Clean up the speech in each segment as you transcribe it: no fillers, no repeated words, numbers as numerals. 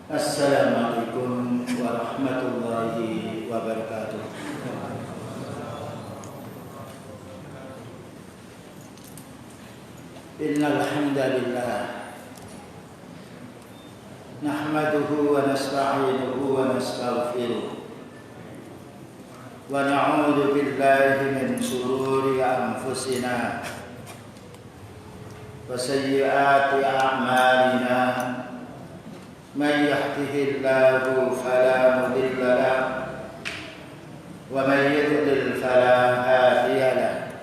Assalamualaikum warahmatullahi wabarakatuh. Innal hamdalillah nahmaduhu wa nasta'inuhu wa nastaghfiruh wa na'udzu billahi min shururi anfusina wa sayyiati a'malina. Man yahdihillahu fala mudilla lahu wa man yudlil fala hadiya lahu.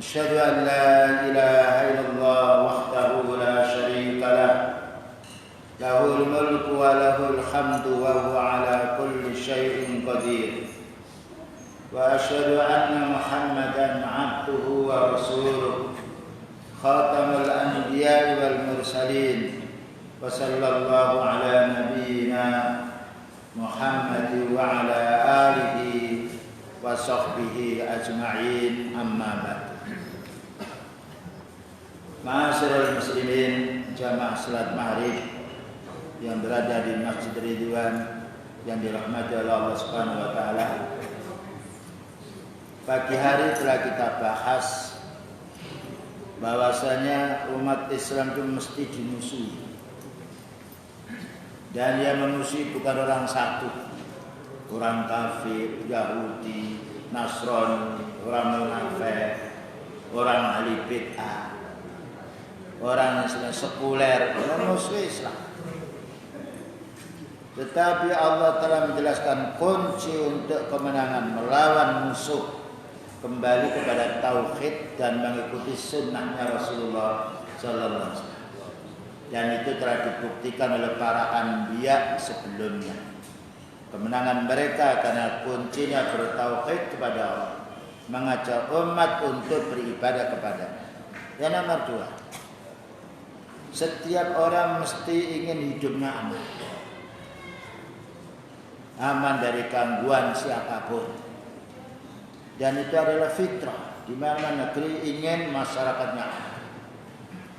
Asyhadu an la ilaha illallah wahdahu la syarika lah. Lahul mulku wa lahul hamdu wa huwa ala kulli syai'in qadir. Wa asyhadu anna Muhammadan abduhu wa rasuluh. Khatamul anbiya'i wal mursalin. Wa sallallahu ala nabiyyina Muhammad wa ala alihi wa sahbihi ajma'in, amma ba'd. Ma'asyiral muslimin, jamaah salat maghrib yang berada di Masjid Ridwan yang dirahmati oleh Allah Subhanahu wa taala. Pagi hari telah kita bahas bahwasanya umat Islam itu mesti dimusuhi. Dan yang memusuhi bukan orang satu, orang kafir, Yahudi, Nasrani, orang munafik, orang ahli bid'ah, orang Islam sekuler, memusuhi Islam. Tetapi Allah telah menjelaskan kunci untuk kemenangan melawan musuh kembali kepada tauhid dan mengikuti sunnahnya Rasulullah Sallallahu Alaihi Wasallam. Dan itu telah dibuktikan oleh para anbiya sebelumnya. Kemenangan mereka karena kuncinya bertauhid kepada Allah, mengajak umat untuk beribadah kepada. Yang nomor dua, setiap orang mesti ingin hidupnya aman. Aman dari gangguan siapapun. Dan itu adalah fitrah, di mana negeri ingin masyarakatnya aman.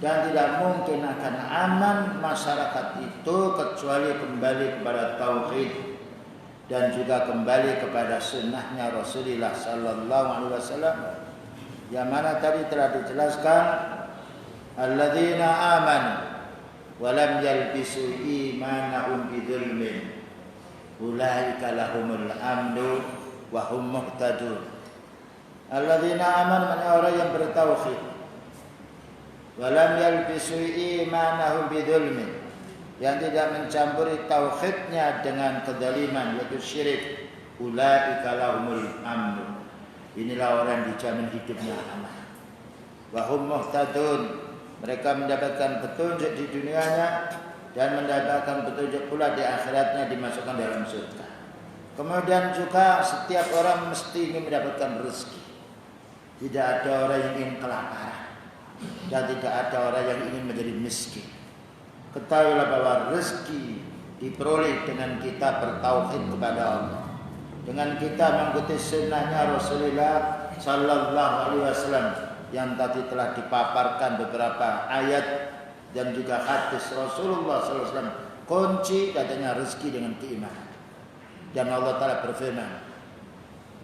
Dan tidak mungkin akan aman masyarakat itu kecuali kembali kepada tauhid dan juga kembali kepada sunnahnya Rasulullah Sallallahu Alaihi Wasallam. Yang mana tadi telah dijelaskan, alladzina amanu wa lam yalbisu imanahum bidzulmin ulaika lahumul amnu wa hum muhtadun. Alladzina amanu, orang yang bertauhid, walam yalbisu imanahum bidzulmin, yang tidak mencampuri tauhidnya dengan kedzaliman yaitu syirik, ulaika lahumul amn, inilah orang yang dijamin hidupnya aman. Wa hum muhtadun, mereka mendapatkan petunjuk di dunianya dan mendapatkan petunjuk pula di akhiratnya, dimasukkan dalam surga. Kemudian juga setiap orang mesti ingin mendapatkan rezeki. Tidak ada orang yang ingin kelaparan dan tidak ada orang yang ingin menjadi miskin. Ketahuilah bahwa rezeki diperoleh dengan kita bertauhid kepada Allah, dengan kita mengikuti sunnahnya Rasulullah Sallallahu Alaihi Wasallam yang tadi telah dipaparkan beberapa ayat dan juga hadis Rasulullah Sallallahu Alaihi Wasallam. Kunci katanya rezeki dengan keimanan. Dan Allah Taala berfirman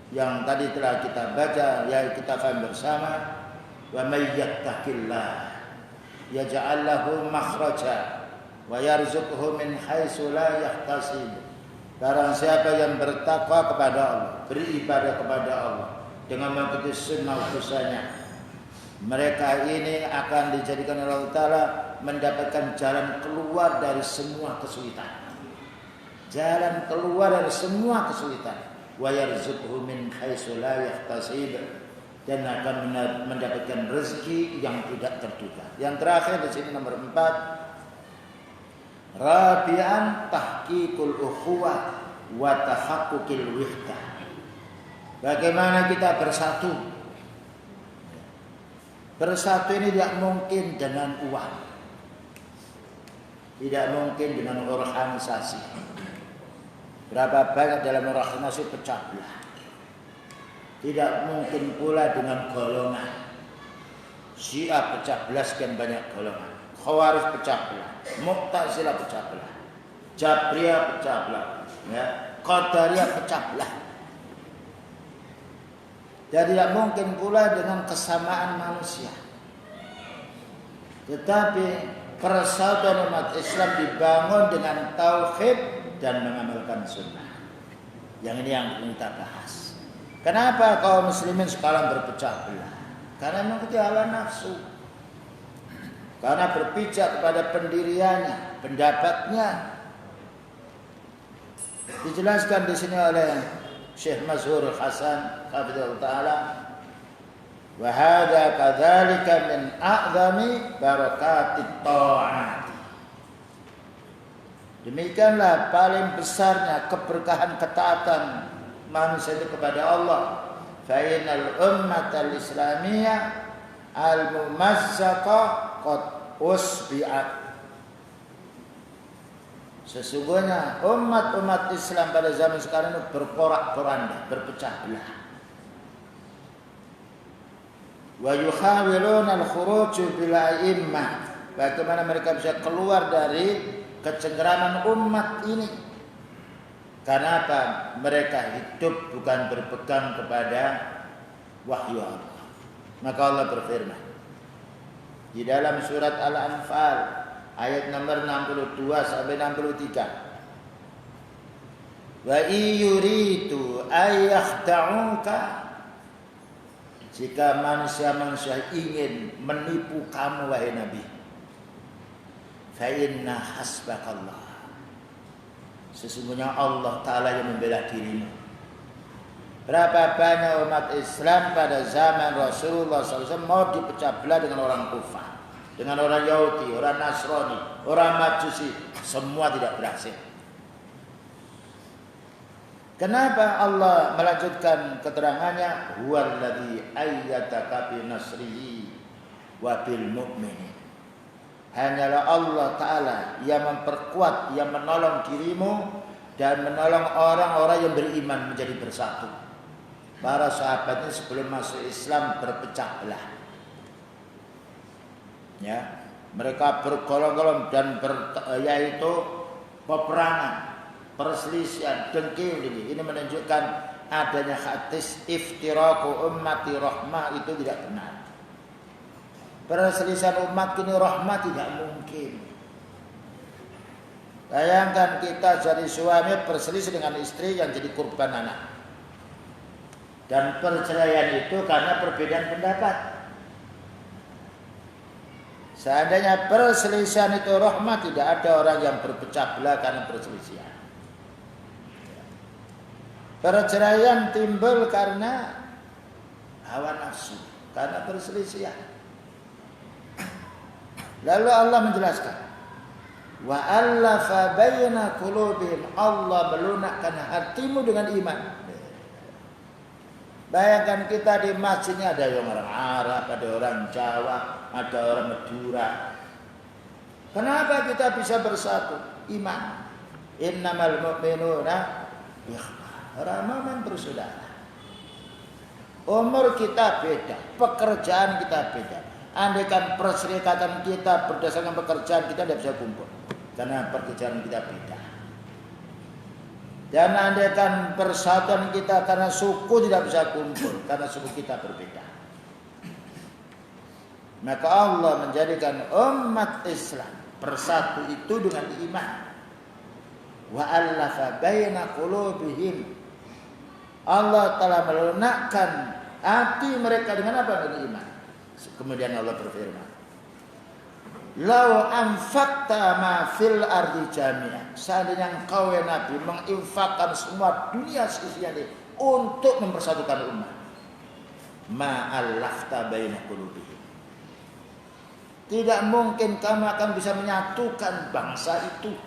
yang tadi telah kita baca, yang kita faham bersama, wa may yattaqillah yaj'al lahu makhraja wa yarzuqhu min haitsu la yahtasib. Barang siapa yang bertakwa kepada Allah, beribadah kepada Allah dengan mengikuti sunnah utusannya, mereka ini akan dijadikan oleh Allah Ta'ala mendapatkan jalan keluar dari semua kesulitan. Jalan keluar dari semua kesulitan. Wa yarzuqhu min haitsu la yahtasib, dan akan mendapatkan rezeki yang tidak terduga. Yang terakhir di sini nomor 4, rabi'an tahqiqul ukhuwah wa tahaqqukil wihdah. Bagaimana kita bersatu? Bersatu ini tidak mungkin dengan uang, tidak mungkin dengan organisasi. Berapa banyak dalam organisasi pecah belah. Tidak mungkin pula dengan golongan. Syiah pecah belah sekian banyak golongan. Khawarij pecah belah, Mu'tazilah pecah belah. Jabriyah pecah belah, ya. Qadariyah pecah belah. Dan tidak mungkin pula dengan kesamaan manusia. Tetapi persaudaraan umat Islam dibangun dengan tauhid dan mengamalkan sunnah. Yang ini yang kita bahas. Kenapa kaum muslimin sekarang berpecah belah? Karena mengikuti hawa nafsu. Karena berpijak kepada pendiriannya, pendapatnya. Dijelaskan di sini oleh Syekh Mazhur Hasan hafizahullah taala, wa hadza kadzalika min a'zami barakatit ta'at. Demikianlah paling besarnya keberkahan ketaatan manusia itu kepada Allah. Fa innal ummatal islamiyah al-mumazzaqah qad usbi'at. Sesungguhnya umat Islam pada zaman sekarang itu berporak-poranda, berpecah belah. Wa yukhawiluna al-khuruj bil a'immah. Bagaimana mereka bisa keluar dari kecengkeraman umat ini? Karena apa? Mereka hidup bukan berpegang kepada wahyu Allah. Maka Allah berfirman di dalam surat Al-Anfal ayat nomor 62 sampai 63. Wa iyuridu ayyakhda'uka, jika manusia ingin menipu kamu wahai Nabi, fa inna hasbakallah, sesungguhnya Allah Ta'ala yang membela dirimu. Berapa banyak umat Islam pada zaman Rasulullah SAW mau dipecah belah dengan orang kufar, dengan orang Yahudi, orang Nasrani, orang Majusi, semua tidak berhasil. Kenapa Allah melanjutkan keterangannya? Huwallazi ayyadaka bi nasrihi wa bil mu'minin. Hanyalah Allah Ta'ala yang memperkuat, yang menolong dirimu dan menolong orang-orang yang beriman menjadi bersatu. Para sahabatnya sebelum masuk Islam berpecah belah. Ya, mereka bergolong-golong dan yaitu peperangan, perselisihan, dengki ini menunjukkan adanya hadis iftiraku ummati rahmah itu tidak benar. Perselisihan umat ini rahmah tidak mungkin. Bayangkan kita jadi suami berselisih dengan istri yang jadi korban anak. Dan perceraian itu karena perbedaan pendapat. Seandainya perselisihan itu rahmat, tidak ada orang yang berpecah belah karena perselisihan. Perceraian timbul karena hawa nafsu, karena perselisihan. Lalu Allah menjelaskan, wa allafa baina qulubihim, Allah melunakkan hatimu dengan iman. Bayangkan kita di masjidnya ada yang orang Arab, ada orang Jawa, ada orang Madura. Kenapa kita bisa bersatu? Iman. Innamal mu'minuna ikhwah. Orang mukmin bersaudara. Umur kita beda, pekerjaan kita beda. Andaikan perserikatan kita berdasarkan pekerjaan kita tidak bisa kumpul, karena pekerjaan kita beda. Dan andaikan persatuan kita karena suku tidak bisa kumpul, karena suku kita berbeda. Maka Allah menjadikan umat Islam bersatu itu dengan iman. Wa allafa baina qulubihim, Allah telah melunakkan hati mereka dengan apa? Dengan iman. Kemudian Allah berfirman, lau anfaqta ma fil ardi jami'an, seandainya engkau ya Nabi menginfakkan semua dunia sekalian untuk mempersatukan umat, ma allafta baina qulubihim, tidak mungkin kamu akan bisa menyatukan bangsa itu.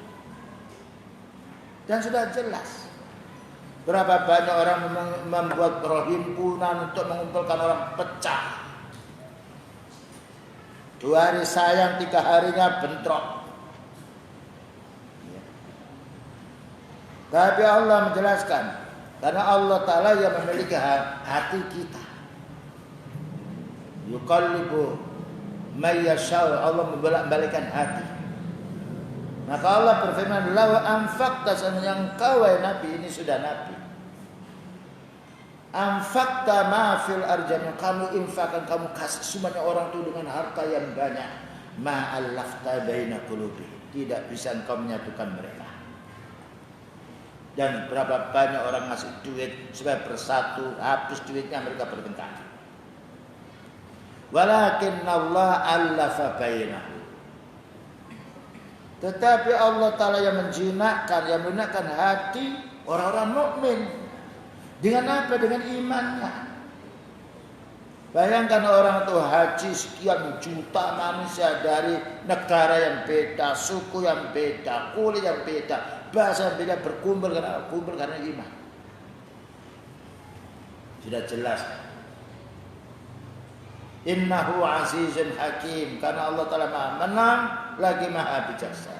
Dan sudah jelas berapa banyak orang membuat perhimpunan untuk mengumpulkan orang pecah. 2 hari sayang, 3 harinya bentrok. Tapi Allah menjelaskan, karena Allah Ta'ala yang memiliki hati kita. Yuqallibu may yasha'u, Allah membolak-balikkan hati. Maka Allah berfirman, "Lau anfaqta," yang kau wahai Nabi, ini sudah Nabi. Anfaqta ma fil arjam, kamu infakkan, kamu kasih semuanya orang itu dengan harta yang banyak. Ma allafta baina qulubi, tidak bisa engkau menyatukan mereka. Dan berapa banyak orang ngasih duit supaya bersatu, habis duitnya mereka bertengkar. Walakin Allah allafa bainahu. Tetapi Allah Ta'ala yang menjinakkan hati orang-orang mukmin. Dengan apa? Dengan imannya. Bayangkan orang itu haji sekian juta manusia dari negara yang beda, suku yang beda, kulit yang beda, bahasa yang beda, berkumpul karena iman. Sudah jelas. Innahu azizun hakim, karena Allah Ta'ala maha menang lagi maha bijaksana.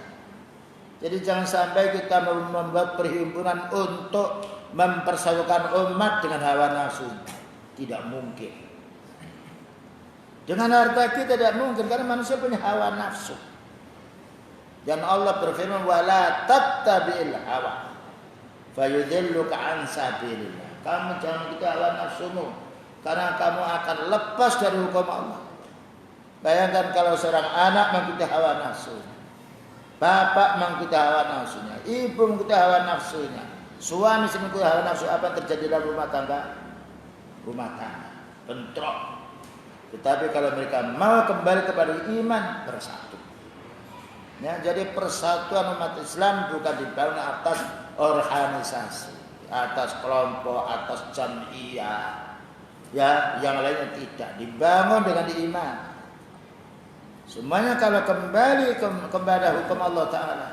Jadi jangan sampai kita membuat perhimpunan untuk mempersatukan umat dengan hawa nafsu. Tidak mungkin. Dengan harta kita tidak mungkin, karena manusia punya hawa nafsu. Dan Allah berfirman, wala tattabi'il hawa fayudhilluka an sabilillah. Kamu jangan ikuti hawa nafsumu, karena kamu akan lepas dari hukum Allah. Bayangkan kalau seorang anak mengikuti hawa nafsu, bapak mengikuti hawa nafsunya, ibu mengikuti hawa nafsunya, suami mengikuti hawa nafsu, apa yang terjadi dalam rumah tangga? Rumah tangga bentrok. Tetapi kalau mereka mau kembali kepada iman, bersatu. Ya, jadi persatuan umat Islam bukan dibangun atas organisasi, atas kelompok, atas jam'iyah. Ya, yang lainnya tidak dibangun dengan iman. Semuanya kalau kembali kepada hukum Allah Ta'ala,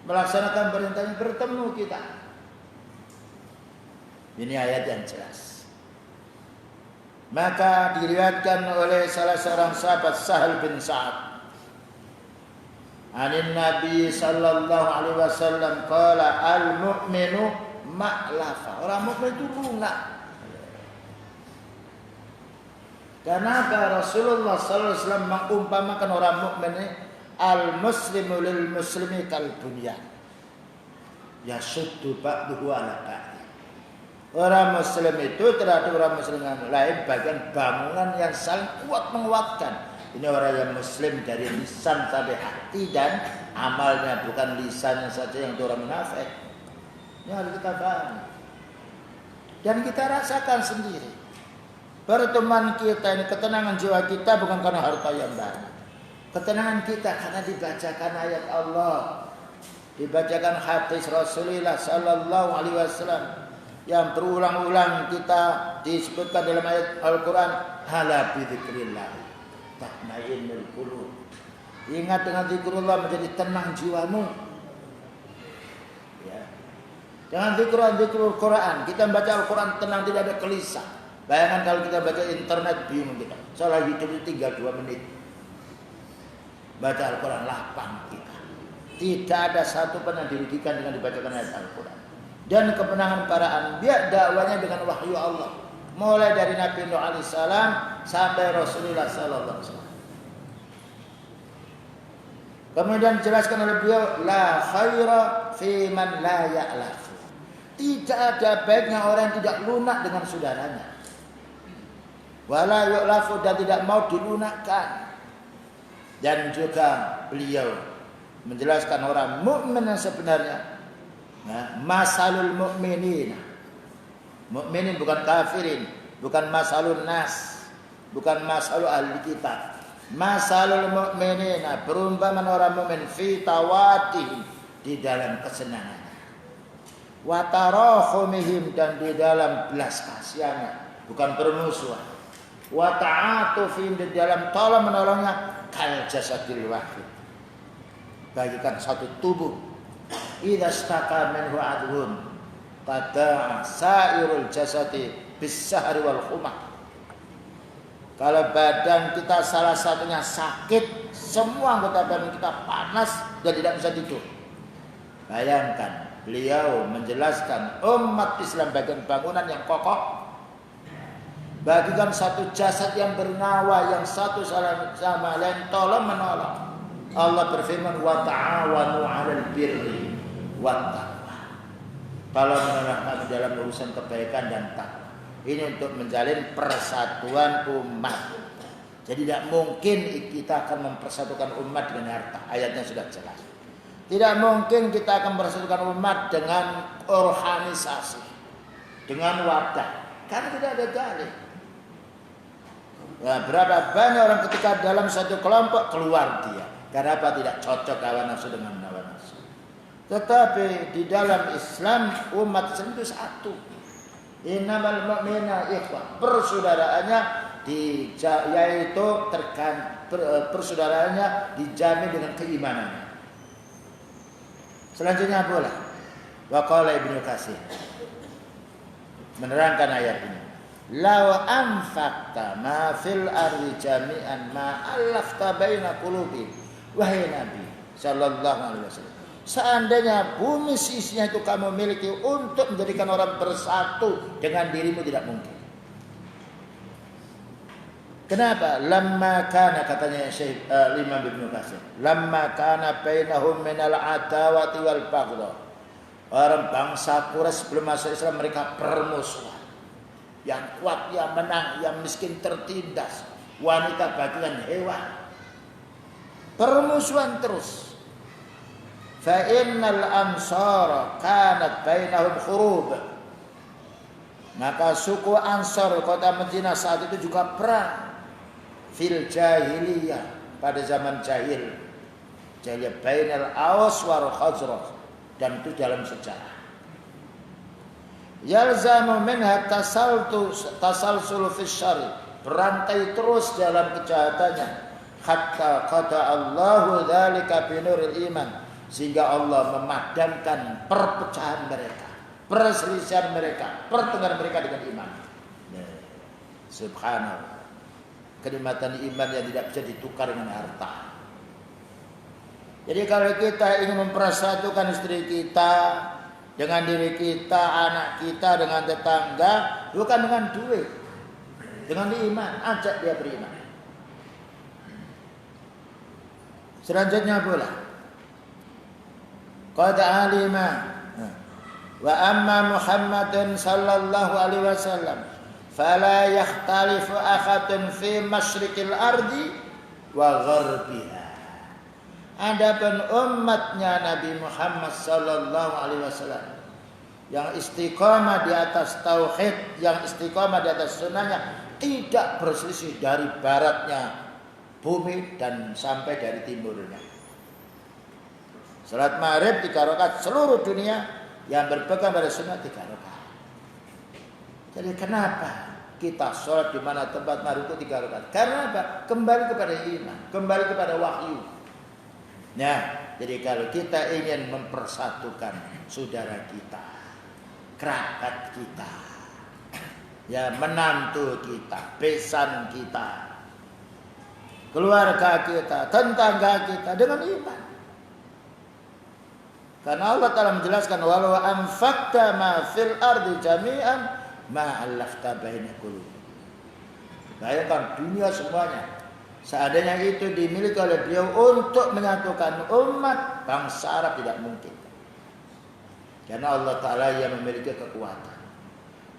melaksanakan perintahnya, bertemu kita. Ini ayat yang jelas. Maka diriwayatkan oleh salah seorang sahabat, Sahal bin Sa'ad, anin Nabi sallallahu alaihi wasallam qala al-mu'minu ma'lafa. Orang mukmin itu lunak. Karena Rasulullah sallallahu alaihi wasallam mengumpamakan orang mukmin ini, al-muslimu lil muslimi kal bunyan yasuddu ba'duhu ala ba'd. Orang muslim itu terhadap orang muslim yang lain bagian bangunan yang saling kuat menguatkan. Ini orang yang muslim dari lisan sampai hati dan amalnya, bukan lisannya saja yang itu orang munafik. Ini harus kita pahami. Dan kita rasakan sendiri. Pertemuan kita ini, ketenangan jiwa kita bukan karena harta yang banyak. Ketenangan kita karena dibacakan ayat Allah, dibacakan hadis Rasulullah sallallahu alaihi wasallam yang berulang-ulang kita disebutkan dalam ayat Al-Quran, ala bi dzikrillah tatmainnul qulub. Ingat dengan zikrullah menjadi tenang jiwamu. Ya. Dengan zikrul Quran, kita baca Al-Quran tenang, tidak ada gelisah. Bayangkan kalau kita baca internet, bingung kita. Soalnya hidup itu tinggal 2 menit. Baca Al-Quran, lapang kita. Tidak ada satu pun yang dirugikan dengan dibacakan ayat Al-Quran. Dan kemenangan para anbiya dakwanya dengan wahyu Allah. Mulai dari Nabi Nuh alaihissalam sampai Rasulullah sallallahu alaihi wasallam. Kemudian dijelaskan oleh beliau, la khaira fi man la ya'lafu. Tidak ada baiknya orang yang tidak lunak dengan saudaranya. Wala yu'lafu, dan tidak mau dilunakkan. Dan juga beliau menjelaskan orang mukmin yang sebenarnya. Nah, masalul mu'minin. Mukminin bukan kafirin, bukan masalun nas, bukan masalul ahli kitab. Masalul mu'minin, perumpamaan orang mukmin fi tawatihim, di dalam kesenangan. Wa tarahumihim, dan di dalam belas kasihannya, bukan permusuhan. Wa ta'atufihim, di dalam tolong menolongnya, kal jasadil wahid, bagikan satu tubuh. Idza staka minhu adhun tada'a sairul jasadi bis-sahri wal khumah. Kalau badan kita salah satunya sakit, semua anggota badan kita panas dan tidak bisa tidur. Bayangkan, beliau menjelaskan umat Islam bagian bangunan yang kokoh, bagikan satu jasad yang bernyawa, yang satu sama lain tolong menolong. Allah berfirman wa ta'awanu 'alal birri wat taqwa. Kalau menolong dalam urusan kebaikan dan takwa. Ini untuk menjalin persatuan umat. Jadi tidak mungkin kita akan mempersatukan umat dengan harta. Ayatnya sudah jelas. Tidak mungkin kita akan mempersatukan umat dengan organisasi, dengan wadah. Karena tidak ada dalil. Nah, berapa banyak orang ketika dalam satu kelompok keluar dia. Karena apa? Tidak cocok hawa nafsu dengan hawa nafsu. Tetapi di dalam Islam umat Islam itu satu. Innamal mu'minuna ikhwah. Persaudaraannya yaitu persaudaraannya dijamin dengan keimanannya. Selanjutnya pula waqala Ibnu Katsir menerangkan ayat ini. Law anfaqta ma fil ardi jami'an ma allafta baina qulubihim. Wahai Nabi sallallahu alaihi wasallam, seandainya bumi sisinya itu kamu miliki untuk menjadikan orang bersatu dengan dirimu, tidak mungkin. Kenapa? Lamma kana, katanya Syekh Imam Ibnu Katsir, lamma kana bainahum minal adawati wal baghdha. Orang bangsa Quraisy sebelum masuk Islam mereka permusuhan. Yang kuat yang menang, yang miskin tertindas, wanita bagian hewan. Permusuhan terus. Fa innal ansara kanat bainahum khurub. Maka suku Ansar kota Madinah saat itu juga perang fil jahiliyah, pada zaman jahiliyah bainal Aws wal Khazraj, dan itu dalam sejarah. Yalzamu minha tasalsul fi syarri, berantai terus dalam kejahatannya. Hatta qada Allahu dzalika binuril iman, sehingga Allah memadamkan perpecahan mereka, perselisihan mereka, pertengkaran mereka dengan iman. Subhanallah. Kenikmatan iman yang tidak bisa ditukar dengan harta. Jadi kalau kita ingin mempersatukan istri kita dengan diri kita, anak kita, dengan tetangga, bukan dengan duit, dengan iman. Ajak dia beriman. Selanjutnya pula qad alima wa amma Muhammadun sallallahu alaihi wasallam fala yakhtalifu ahadun fi masyriqil ardi wa gharbiha. Adapun umatnya Nabi Muhammad sallallahu alaihi wasallam yang istiqamah di atas tauhid, yang istiqamah di atas sunnahnya, tidak berselisih dari baratnya bumi dan sampai dari timurnya. Salat maghrib 3 rakaat, seluruh dunia yang berpegang pada sunnah 3 rakaat. Jadi kenapa kita sholat di mana tempat maghrib itu 3 rakaat? Karena apa? Kembali kepada iman, kembali kepada wahyu. Nah, jadi kalau kita ingin mempersatukan saudara kita, kerabat kita, ya menantu kita, besan kita, keluarga kita, tetangga kita dengan iman. Karena Allah Ta'ala menjelaskan walau anfaqta ma fil ardi jami'an ma allafta baina qulubi. Bayangkan dunia semuanya, seandainya itu dimiliki oleh beliau untuk menyatukan umat, bangsa Arab tidak mungkin. Karena Allah Ta'ala yang memiliki kekuatan.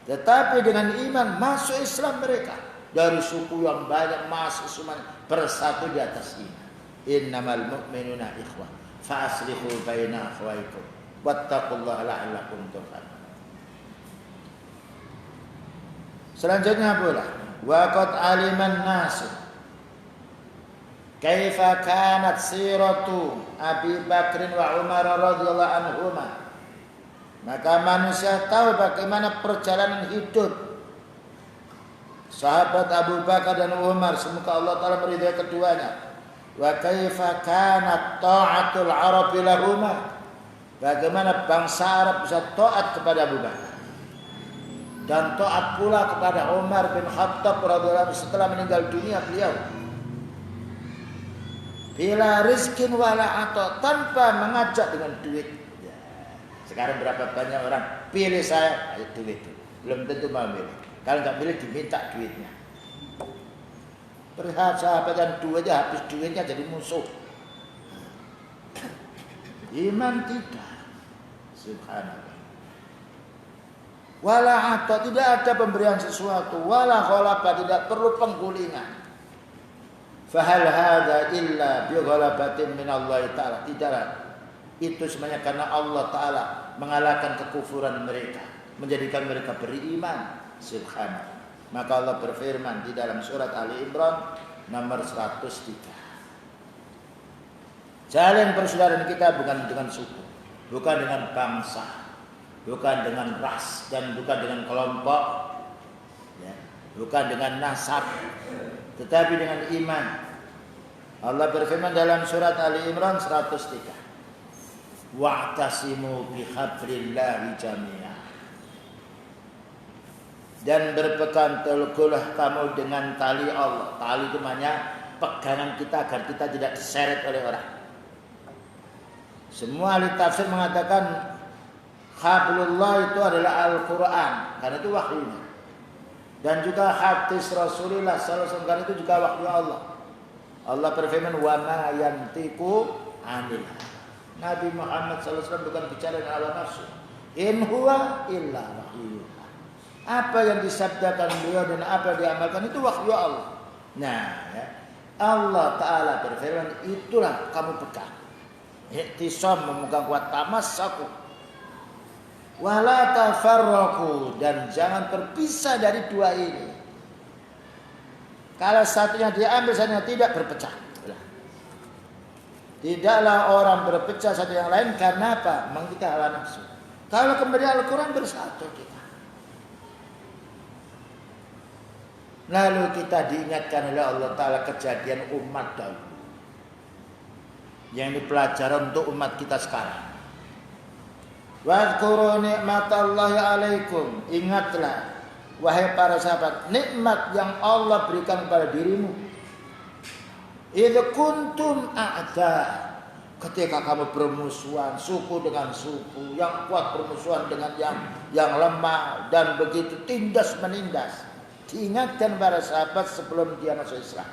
Tetapi dengan iman masuk Islam mereka. Dari suku yang banyak masuk semuanya bersatu di atas iman. Innamal mu'minuna ikhwah fa aslihu baina akhwaikum wattaqullaha la'allakum turhamun. Selanjutnya pula wa qad aliman nas kaifa kanat siratu Abi Bakrin wa Umar radhiyallahu anhuma. Maka manusia tahu bagaimana perjalanan hidup sahabat Abu Bakar dan Umar, semoga Allah Ta'ala meridhai keduanya. Wa kaifa kanat ta'atul Arabi lahuma, bagaimana bangsa Arab bisa taat kepada Abu Bakar dan taat pula kepada Umar bin Khattab radhiyallahu anhu setelah meninggal dunia beliau. Bila rizkin wala atau, tanpa mengajak dengan duit. Sekarang berapa banyak orang pilih saya, ayo duit, belum tentu mau milih. Kalau nggak milih diminta duitnya. Persahabatan duitnya, habis duitnya jadi musuh. Iman tidak. Subhanallah. Wala ata, tidak ada pemberian sesuatu, wala ghalaba, tidak perlu penggulingan. Fahal hadza illa bi ghalabatin min Allah taala. Tidaklah itu sebenarnya karena Allah taala mengalahkan kekufuran mereka, menjadikan mereka beriman. Subhanallah. Maka Allah berfirman di dalam surat Ali Imran nomor 103. Jalin persaudaraan kita bukan dengan suku, bukan dengan bangsa, bukan dengan ras, dan bukan dengan kelompok, ya, bukan dengan nasab, tetapi dengan iman. Allah berfirman dalam surat Ali Imran 103. Wa'tasimu bihablillahi jami'a. Dan berpegang teguhlah kamu dengan tali Allah. Tali itu maknanya pegangan kita agar kita tidak diseret oleh orang. Semua ahli tafsir mengatakan hablullah itu adalah Al-Quran, karena itu wahyunya. Dan juga hadis Rasulullah SAW, karena itu juga wahyu Allah. Allah berfirman, wa ma yantiqu anil. Nabi Muhammad SAW bukan bicara dengan hawa nafsu. In huwa illa wahyu. Apa yang disabdakan beliau dan apa yang diamalkan itu wahyu Allah. Nah, ya, Allah Ta'ala berfirman, itulah kamu pegang. Iktisam, memegang kuat, tamassaku. Wala tafarraqu, dan jangan berpisah dari dua ini. Kalau satunya diambil, satunya tidak, berpecah. Tidaklah orang berpecah satu yang lain karena apa? Mengikuti hawa nafsu. Kalau kembali Al-Quran, bersatu kita. Lalu kita diingatkan oleh Allah Ta'ala kejadian umat dahulu, yang ini pelajaran untuk umat kita sekarang. Wadhkuru ni'matallahi alaikum. Ingatlah, wahai para sahabat, nikmat yang Allah berikan kepada dirimu. Idh kuntum a'da, ketika kamu bermusuhan, suku dengan suku, yang kuat bermusuhan dengan yang lemah, dan begitu tindas menindas. Diingatkan para sahabat sebelum dia masuk Islam.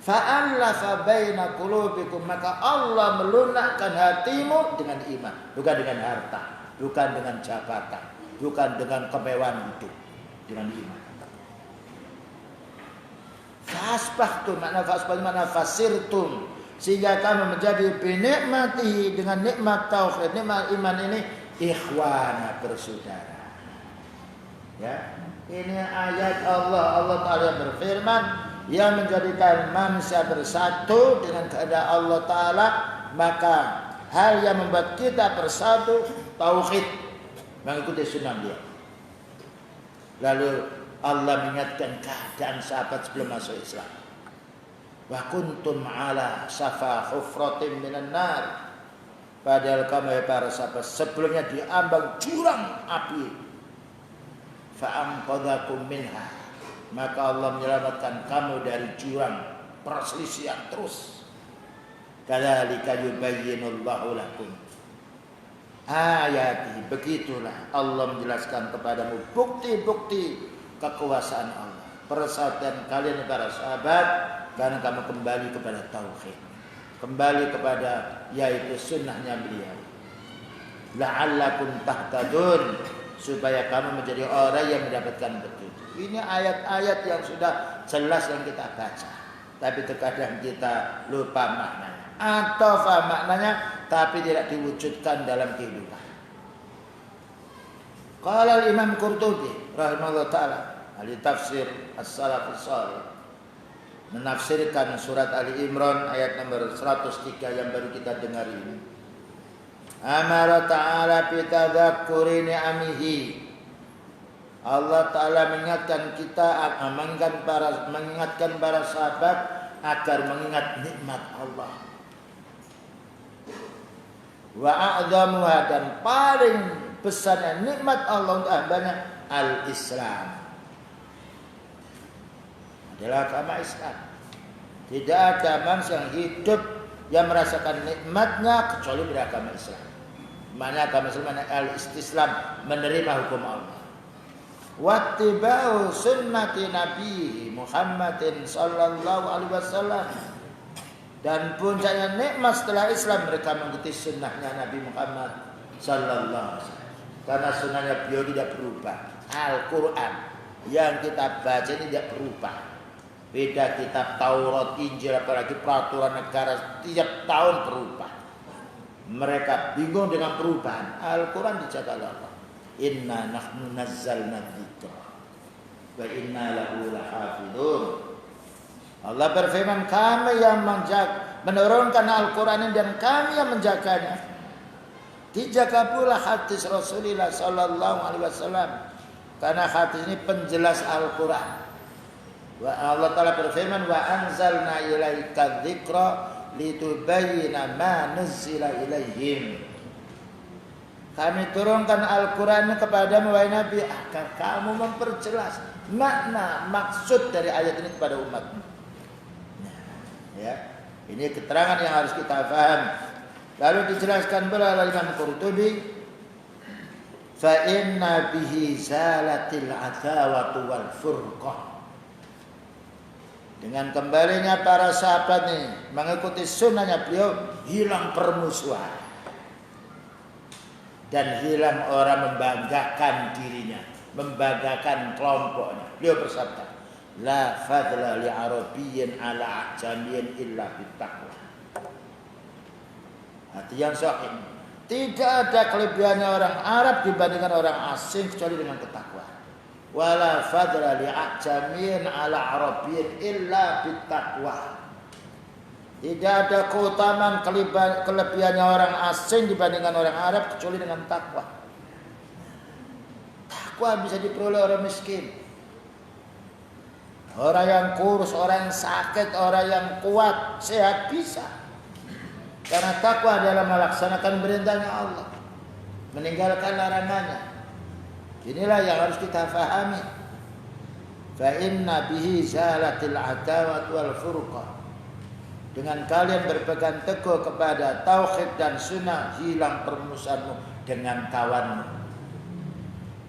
Fa'allafa baina qulubikum, maka Allah melunakkan hatimu dengan iman, bukan dengan harta, bukan dengan jabatan, bukan dengan kemewahan hidup, dengan iman. Fasbahtum, makna fasbahtum makna fasirtum, sehingga kamu menjadi binikmatihi, dengan nikmat tauhid, nikmat iman ini, ikhwana, bersaudara. Ya, ini ayat Allah Ta'ala berfirman, yang menjadikan manusia bersatu dengan kehendak Allah Ta'ala. Maka hal yang membuat kita bersatu, tauhid, mengikuti sunnah dia. Lalu Allah mengingatkan keadaan sahabat sebelum masuk Islam. Wa kuntum ala safa hufratin minan nar. Padahal kamu para sahabat sebelumnya diambang jurang api. Fa'anqadhakum minha, maka Allah menyelamatkan kamu dari jurang perselisihan terus. Kadzalika yubayyinullahu lakum ayati, begitulah Allah menjelaskan kepadamu bukti-bukti kekuasaan Allah, persatuan kalian para sahabat, karena kamu kembali kepada tauhid, kembali kepada yaitu sunnahnya beliau. La'allakum tahtadun, supaya kamu menjadi orang yang mendapatkan petunjuk. Ini ayat-ayat yang sudah jelas yang kita baca, tapi terkadang kita lupa maknanya, atau faham maknanya tapi tidak diwujudkan dalam kehidupan. Qala Imam Qurtubi rahimahullah ta'ala, ahli tafsir as-salafus salih, menafsirkan surat Ali Imran ayat nomor 103 yang baru kita dengar ini. Amara ta'ala bitadzakkuri ni'amihi. Allah Ta'ala mengingatkan kita, mengingatkan para sahabat agar mengingat nikmat Allah. Wa a'dhamuha, dan paling besarnya nikmat Allah untuk hambanya al-Islam, adalah agama Islam. Tidak ada manusia yang hidup yang merasakan nikmatnya kecuali beragama Islam. Mana agama Islam, al-istislam, menerima hukum Allah. Wattiba'u sunnati Nabi Muhammadin sallallahu alaihi wasallam, Dan puncaknya nikmat setelah Islam mereka mengikuti sunnahnya Nabi Muhammad sallallahu alaihi wasallam. Karena sunnahnya beliau tidak berubah. Al-Quran yang kita baca ini tidak berubah. Beda kitab Taurat, Injil, apalagi peraturan negara tiap tahun berubah. Mereka bingung dengan perubahan. Al-Quran dijaga oleh Allah. Inna nahnu nazzalna dzikra wa inna lahu lahafidun. Allah berfirman, kami yang menurunkan Al-Quran ini dan kami yang menjaganya. Dijaga pula hadis Rasulullah sallallahu alaihi wasallam. Karena hadis ini penjelas Al-Quran. Wa Allah Ta'ala berfirman, wa anzalna ilaika dzikra litubayyana ma nuzzila ilaihim. Kami turunkan Al-Quran kepadamu wahai Nabi agar kamu memperjelas makna maksud dari ayat ini kepada umatmu. Ya, ini keterangan yang harus kita paham. Lalu dijelaskan pula oleh Imam Qurtubi, fa inna bihi zalatil adawatu wal furqah. Dengan kembalinya para sahabat ini mengikuti sunnahnya beliau, hilang permusuhan dan hilang orang membanggakan dirinya, membanggakan kelompoknya. Beliau bersabda, la fadla li arabiyyin ala ajamiyyin illa bittaqwa. Hati yang sahih. Tidak ada kelebihannya orang Arab dibandingkan orang asing kecuali dengan ketakwaan. Wala fadla li ajamiyyin ala arabiyyin illa bittaqwa. Tidak ada keutamaan kelebihannya orang asing dibandingkan orang Arab kecuali dengan takwa. Takwa bisa diperoleh orang miskin, orang yang kurus, orang yang sakit, orang yang kuat, sehat bisa. Karena takwa adalah melaksanakan perintahnya Allah, meninggalkan larangannya. Inilah yang harus kita fahami. Fa inna bihi zalatil adawat wal furqah. Dengan kalian berpegang teguh kepada tauhid dan sunnah, hilang permusuhanmu dengan kawanmu.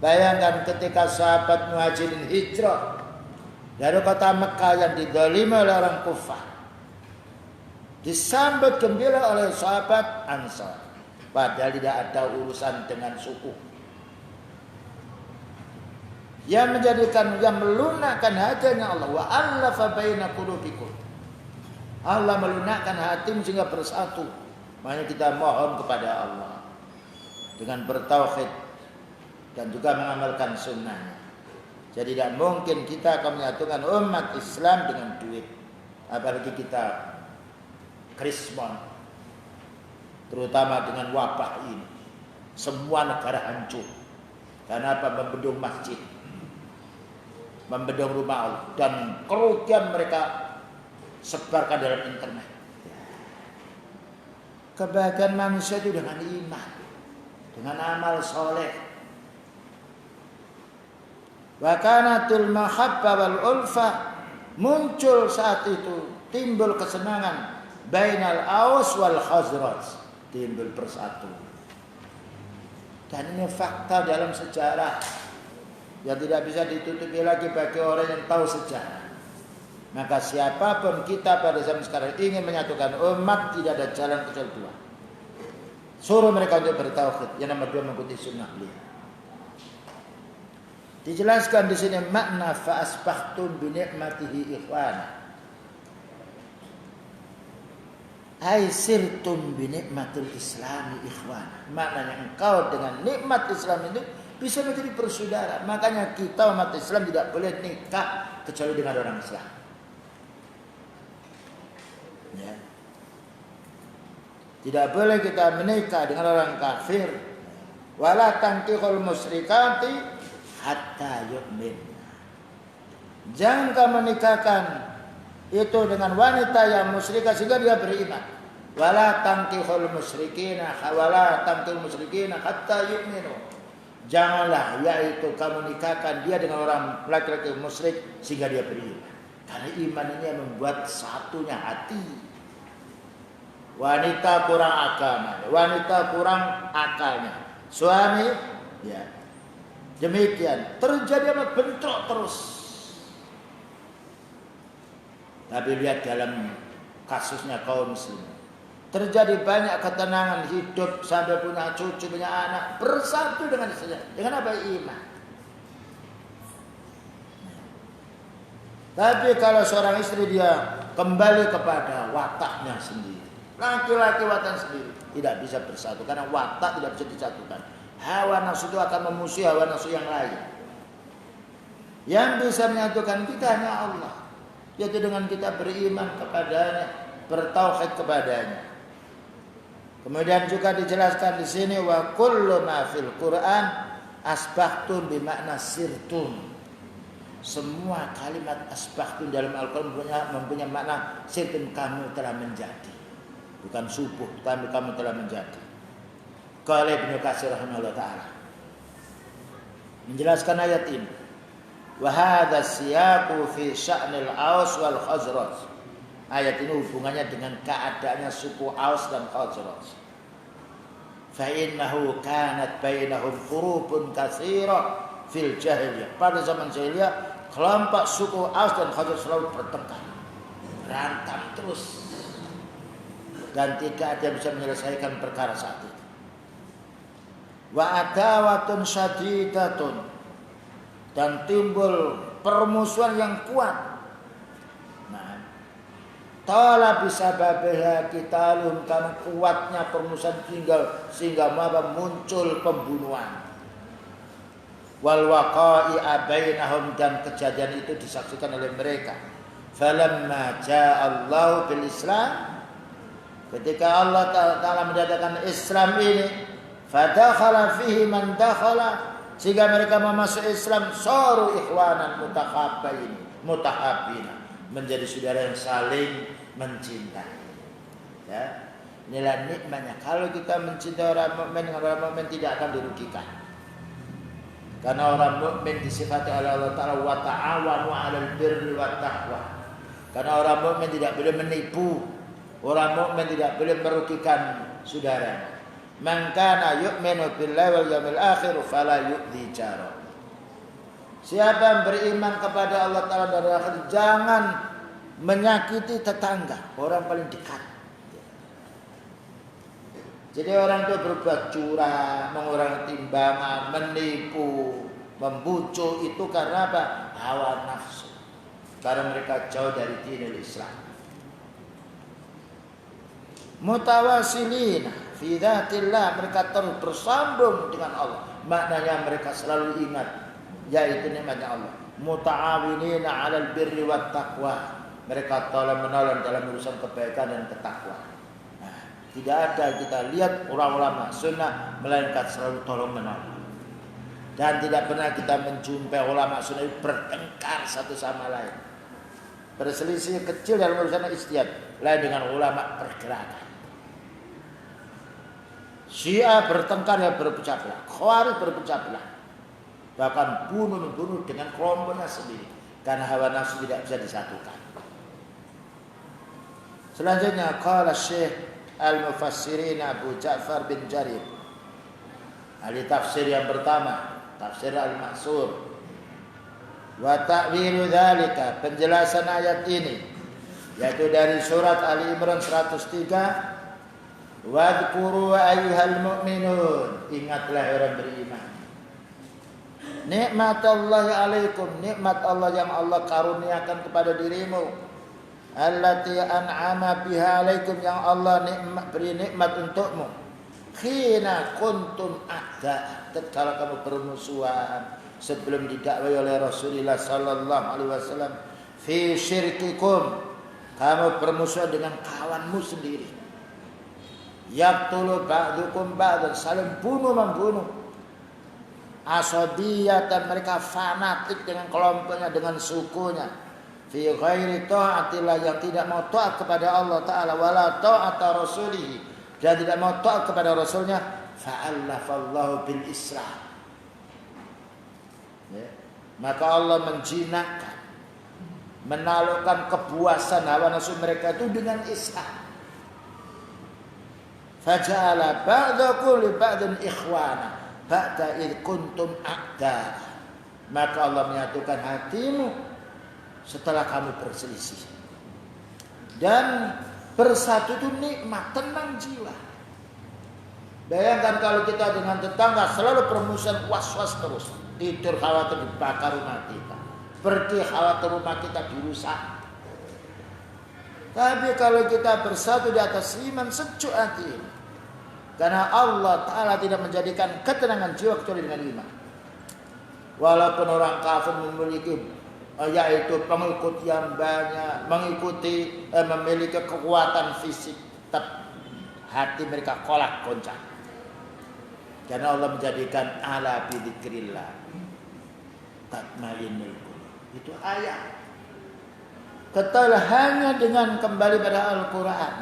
Bayangkan ketika sahabat Muhajirin hijrah dari kota Mekah yang didolimi oleh orang Kufah, disambut gembira oleh sahabat Ansar, padahal tidak ada urusan dengan suku. Yang menjadikan, yang melunakkan hatinya Allah, wa allafa baina qulubikum. Allah melunakkan hatimu sehingga bersatu. Makanya kita mohon kepada Allah dengan bertauhid dan juga mengamalkan sunnahnya. Jadi tidak mungkin kita akan menyatukan umat Islam dengan duit, apalagi kita Krismon, terutama dengan wabah ini. Semua negara hancur. Karena apa? Membendung masjid, membendung rumah Allah, dan kerugian mereka sebarkan dalam internet. Kebahagiaan manusia itu dengan iman, dengan amal soleh. Wa kanatul mahabbah wal ulfa, muncul saat itu, timbul kesenangan bainal Aus wal Khazraj, timbul bersatu. Dan ini fakta dalam sejarah yang tidak bisa ditutupi lagi bagi orang yang tahu sejarah. Maka siapapun kita pada zaman sekarang ingin menyatukan umat, tidak ada jalan kecuali dua. Suruh mereka untuk bertauhid. Yang nomor dua, mengikuti sunnah beliau. Dijelaskan di sini makna fa asbahtum bi ni'matihi ikhwana. Ai sirtum bi ni'matil islami ikhwana. Maknanya engkau dengan nikmat Islam itu bisa menjadi bersaudara. Makanya kita umat Islam tidak boleh nikah kecuali dengan orang Islam. Ya. Tidak boleh kita menikah dengan orang kafir. Wala tankihul musyrikati hatta yu'min. Jangan kamu menikahkan itu dengan wanita yang musyrikah sehingga dia beriman. Wala tankihul musyrikina hatta yu'minu. Janganlah yaitu kamu nikahkan dia dengan orang laki-laki musyrik sehingga dia beriman. Karena iman ini yang membuat satunya hati. Wanita kurang agama, wanita kurang akalnya. Suami, ya demikian. Terjadi apa? Bentrok terus. Tapi lihat dalam kasusnya kaum muslimin. Terjadi banyak ketenangan hidup sampai punya cucu, punya anak, bersatu dengan istrinya. Dengan apa? Iman. Tapi kalau seorang istri dia kembali kepada wataknya sendiri, laki-laki watak sendiri, tidak bisa bersatu karena watak tidak bisa disatukan. Hawa nafsu itu akan memusuhi hawa nafsu yang lain. Yang bisa menyatukan kita hanya Allah, yaitu dengan kita beriman kepadanya, bertauhid kepadanya. Kemudian juga dijelaskan di sini wa kullu ma fil Quran asbahtun bimakna sirtun. Semua kalimat asbahtun dalam Al-Quran mempunyai makna sirtun, kamu telah menjadi. Bukan subuh, kamu telah menjadi. Qala Ibnu Katsir rahimahullah taala menjelaskan ayat ini. Wa hadha siyaqu fi sya'nil Aus wal Khazraj. Ayat ini hubungannya dengan keadaannya suku Aus dan Khazraj. Fa innahu kanat bainahum furubun katsira fil jahiliyah. Pada zaman jahiliyah, kelompok suku Aus dan Khazraj selalu bertengkar, berantem terus, dan tidak ada yang bisa menyelesaikan perkara saat itu. Wa adawatun syadidatun, dan timbul permusuhan yang kuat. Tala bisa babeha kitalun, karena kuatnya permusuhan sehingga muncul pembunuhan. Wal waqa'i bainahum, dan kejadian itu disaksikan oleh mereka. Falamma ja'allahu bil Islam, ketika Allah Ta'ala mendatangkan Islam ini, fadakhala fihi man dakhala, sehingga mereka memasuk Islam, saru ikhwanan mutahabbina, menjadi saudara yang saling mencintai. Ya, inilah nikmatnya. Kalau kita mencintai orang mukmin dengan orang mukmin tidak akan dirugikan. Karena orang mukmin disifati oleh Allah Taala wa ta'awanu 'alal birri wat taqwa. Karena orang mukmin tidak boleh menipu, orang mukmin tidak boleh merugikan saudara. Man kana yu'minu billahi wal yawmil akhir fala yu'dhi jara. Siapa yang beriman kepada Allah Ta'ala dan akhir, jangan menyakiti tetangga, orang paling dekat. Jadi orang itu berbuat curang, mengurangi timbangan, menipu, membujuk, itu karena apa? Hawa nafsu. Karena mereka jauh dari dinul Islam. Mutawasilina fi dzatillah, mereka terus bersambung dengan Allah. Maknanya mereka selalu ingat, yaitu nikmatnya Allah. Muta'awinina 'alal birri wat taqwa, mereka tolong-menolong dalam urusan kebaikan dan ketakwaan. Nah, tidak ada kita lihat orang ulama sunnah melainkan selalu tolong-menolong. Dan tidak pernah kita menjumpai ulama sunnah bertengkar satu sama lain. Berselisih kecil dalam urusan ijtihad, lain dengan ulama pergerakan. Syiah bertengkar ya berpecah belah, Khawarij berpecah belah. Bahkan membunuh dengan kelompoknya sendiri, karena hawa nafsu tidak bisa disatukan. Selanjutnya qala Syekh Al-Mufassirin Abu Ja'far bin Jarir, ahli tafsir yang pertama, tafsir Al-Ma'sur. Wa ta'wilu dzalika, penjelasan ayat ini, yaitu dari surat Ali Imran 103. Wadhkuru ayyuhal mu'minun, ingatlah orang beriman, nikmatallahi alaikum, nikmat Allah yang Allah karuniakan kepada dirimu, allati an'ama biha alaikum, yang Allah beri nikmat untukmu, khina kuntum a'da, tatkala kamu bermusuhan sebelum didakwai oleh Rasulullah sallallahu alaihi wasallam, fi syirkikum, kamu bermusuhan dengan kawanmu sendiri. Yaqtulu ba'dukum ba'dan, saling bunuh-membunuh. Asabiyatan, mereka fanatik dengan kelompoknya, dengan sukunya. Fi ghairi ta'atillah, yang tidak mau taat kepada Allah Ta'ala, wala ta'ata rasulih, dan tidak mau taat kepada Rasulnya. Fa'allafallahu bil Islam, ya. Maka Allah menjinakkan, menaklukkan kepuasan hawa nafsu mereka itu dengan Islam. Faja'ala ba'dakum li ba'din ikhwana ba'da id kuntum a'da, maka Allah menyatukan hatimu setelah kamu berselisih. Dan Bersatu itu nikmat, tenang jiwa. Bayangkan kalau kita dengan tetangga selalu permusuhan, was-was terus. Tidur khawatir dibakar rumah kita, pergi khawatir rumah kita dirusak. Tapi kalau kita bersatu di atas iman, sejuk hati. Karena Allah Ta'ala tidak menjadikan ketenangan jiwa kecuali dengan iman. Walaupun orang kafir memiliki yaitu pengikut yang banyak, memiliki kekuatan fisik, tetap hati mereka kolak goncang. Karena Allah menjadikan ala bidzikrillah tatmainnul qulub. Itu ayat. Ketahuilah hanya dengan kembali pada Al-Quran,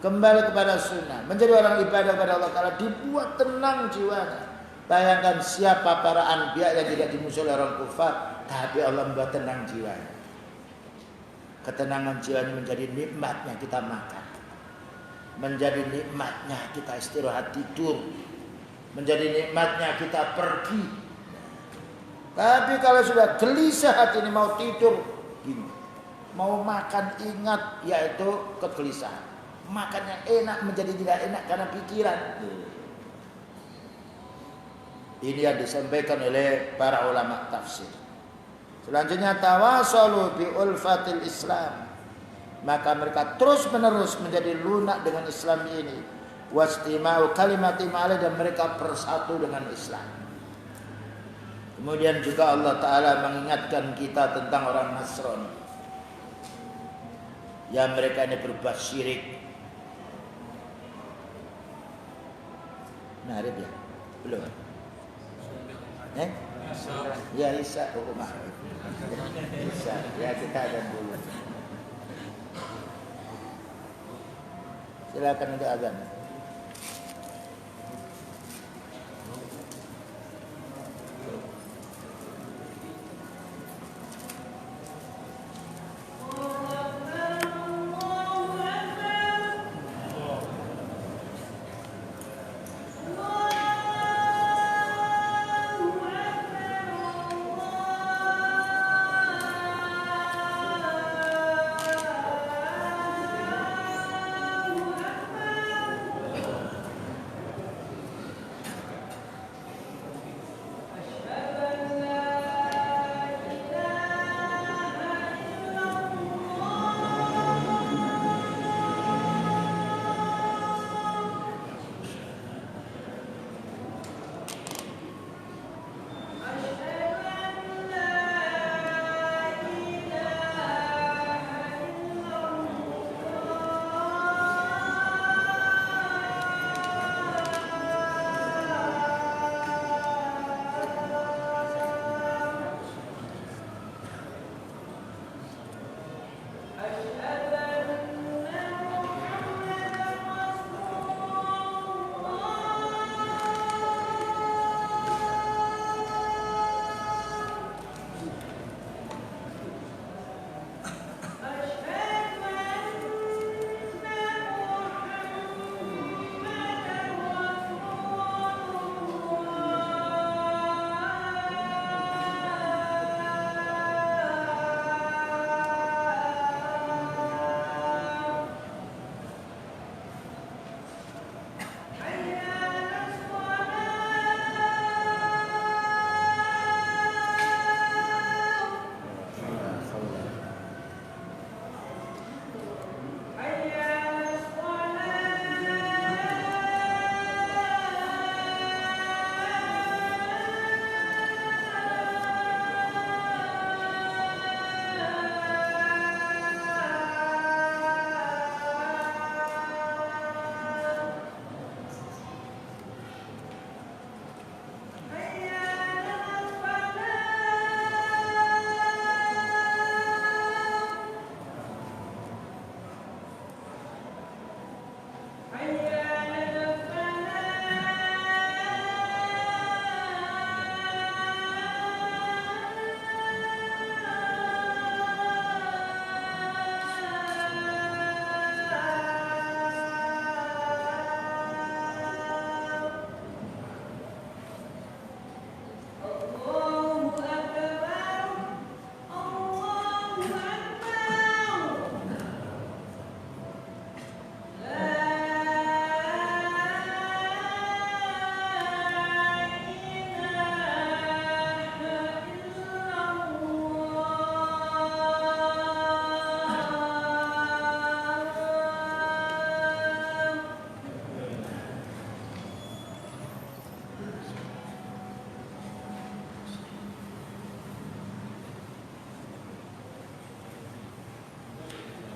kembali kepada sunnah, menjadi orang ibadah kepada Allah Ta'ala, dibuat tenang jiwanya. Bayangkan siapa para anbiya yang tidak dimusuhi orang kufar, tapi Allah membuat tenang jiwanya. Ketenangan jiwanya menjadi nikmatnya kita makan, menjadi nikmatnya kita istirahat tidur, menjadi nikmatnya kita pergi. Tapi kalau sudah gelisah hati ini, mau tidur gini, mau makan ingat yaitu kegelisahan. Makan yang enak menjadi tidak enak karena pikiran. Ini yang disampaikan oleh para ulama tafsir. Selanjutnya tawasalu bi ulfatil Islam. Maka mereka terus menerus menjadi lunak dengan Islam ini. Wastima'u kalimati ma'alih, dan mereka bersatu dengan Islam. Kemudian juga Allah Ta'ala mengingatkan kita tentang orang Nasrani yang mereka ini berbuat syirik. Nah, ya? Belum? Ya Isa, Isa, ya kita ada dulu. Silakan untuk azan.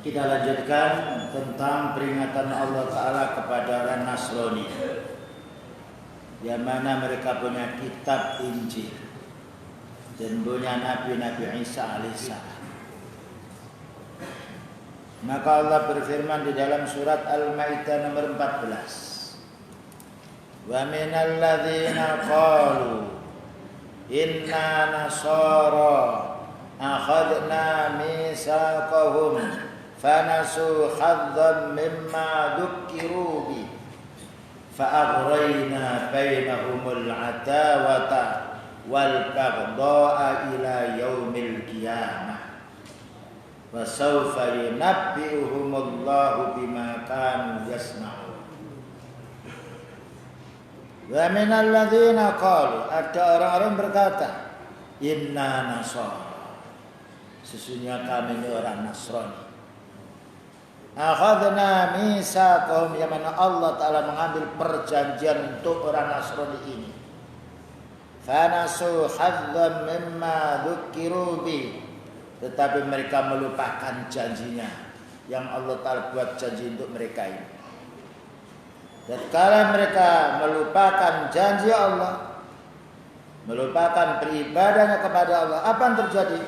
Kita lanjutkan tentang peringatan Allah Ta'ala kepada orang Nasrani, yang mana mereka punya kitab Injil dan punya Nabi Isa alaihissalam. Maka Allah berfirman di dalam surat Al-Maidah nomor 14, wa minal ladzina qalu inna nasara akhadna mitsaqahum fanasu hadzan mimma dzukkiru bi fa'aghrayna bainahumul adawata wal baghdha'a ila yaumil qiyamah wa sawfa yunabbi'uhumullahu bima kanu yasna'un. Wa minal ladzina qalu, ada orang-orang berkata, inna nasara, sesungguhnya kami ini orang Nasrani. Akhadna mitsaqahum, yang mana Allah Ta'ala mengambil perjanjian untuk orang Nasrani ini. Fanasu hadzam mimma dzukkiru bi, tetapi mereka melupakan janjinya yang Allah Ta'ala buat janji untuk mereka ini. Dan kalau mereka melupakan janji Allah, melupakan beribadahnya kepada Allah, apa yang terjadi?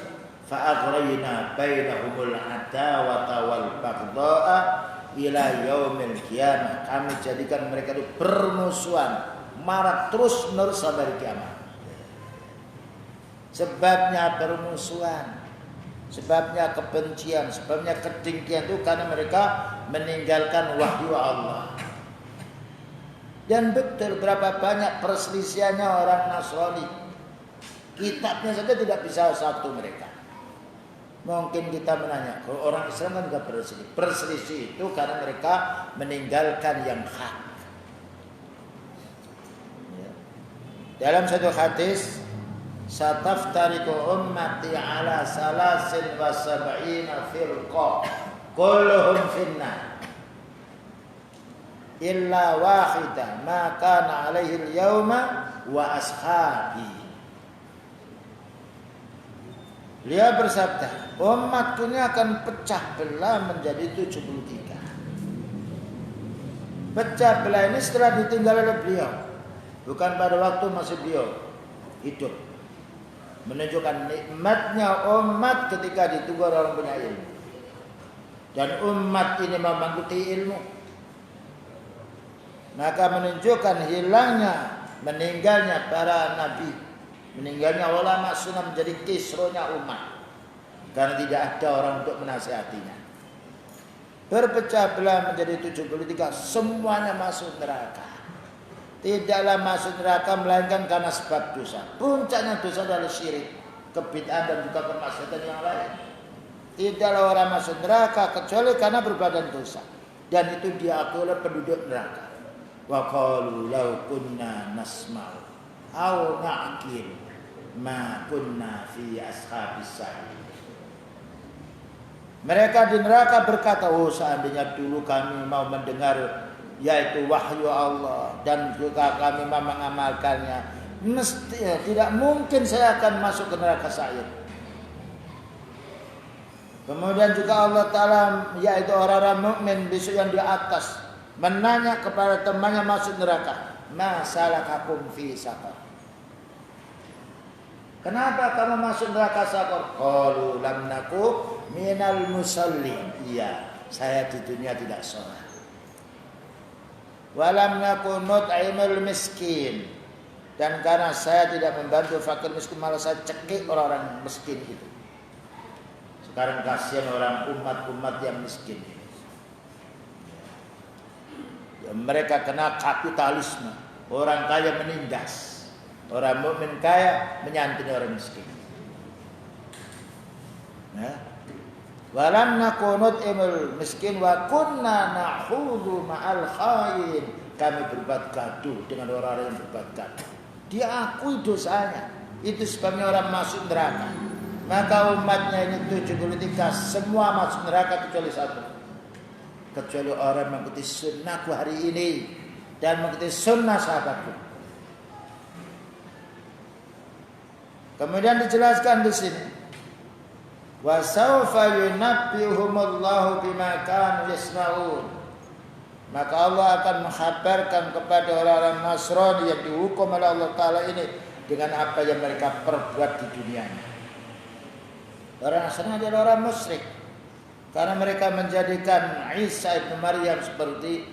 Fa'aghrayna bainahumul adawata wal baghdha'a ila yaumil qiyamah. Kami jadikan mereka itu bermusuhan, marah terus menerus sampai kiamat. Sebabnya bermusuhan, sebabnya kebencian, sebabnya kedengkian itu karena mereka meninggalkan wahyu Allah. Dan betul berapa banyak perselisihannya orang Nasrani. Kitabnya saja tidak bisa satu mereka. Mungkin kita menanya, kalau orang Islam kan juga berselisih. Berselisih itu karena mereka meninggalkan yang hak. Ya. Dalam satu hadis, sataftariqu ummati ala salasin wa sab'ina firqa kulluhum finnar illa wahidah ma kana alaihi al-yawma wa ashabi. Dia bersabda, umatku ini akan pecah belah menjadi 73. Pecah belah ini setelah ditinggal oleh beliau, bukan pada waktu masih beliau hidup. Menunjukkan nikmatnya umat ketika ditunggu orang punya ilmu. Dan umat ini mengikuti ilmu, maka menunjukkan hilangnya, meninggalnya para nabi, meninggalnya ulama sunnah menjadi kisruhnya umat, karena tidak ada orang untuk menasihatinya. Berpecah belah menjadi 73, semuanya masuk neraka. Tidaklah masuk neraka melainkan karena sebab dosa. Puncaknya dosa adalah syirik, kebid'ahan dan juga kemaksiatan yang lain. Tidaklah orang masuk neraka kecuali karena perbuatan dosa, dan itu diakui oleh penduduk neraka. Wa qalu law kunna nasma'u aw na'qil ma kunna fi ashabis sa'ir. Mereka di neraka berkata, oh seandainya dulu kami mau mendengar yaitu wahyu Allah dan juga kami mau mengamalkannya, mesti tidak mungkin saya akan masuk ke neraka sa'ir. Kemudian juga Allah Ta'ala, yaitu orang-orang mukmin besok yang di atas, menanya kepada temannya masuk neraka, ma salakakum fi saqar, kenapa kamu masuk neraka saqar? Qalu lam naku minal musallin. Iya, saya di dunia tidak sholat. Walam naku nut'imul miskin, dan karena saya tidak membantu fakir miskin, malah saya cekik orang-orang miskin itu. Sekarang kasihan orang umat-umat yang miskin. Ya, mereka kena kapitalisme. Orang kaya menindas, orang mukmin kaya menyantuni orang miskin. Nah, walam nakunut imul miskin wa kunna na'khudhu ma'al khain. Kami berbuat gaduh dengan orang-orang yang berbuat gaduh. Dia akui dosanya. Itu sebabnya orang masuk neraka. Maka umatnya ini 73 semua masuk neraka kecuali satu. Kecuali orang mengikuti sunnahku hari ini dan mengikuti sunnah sahabatku. Kemudian dijelaskan di sini, Wa sawfa yunabbihumullahu bima kanu yasnaun. Maka Allah akan menghabarkan kepada orang-orang Nasrani yang dihukum oleh Allah Ta'ala ini dengan apa yang mereka perbuat di dunia. Orang Nasrani adalah orang musyrik, karena mereka menjadikan Isa ibnu Maryam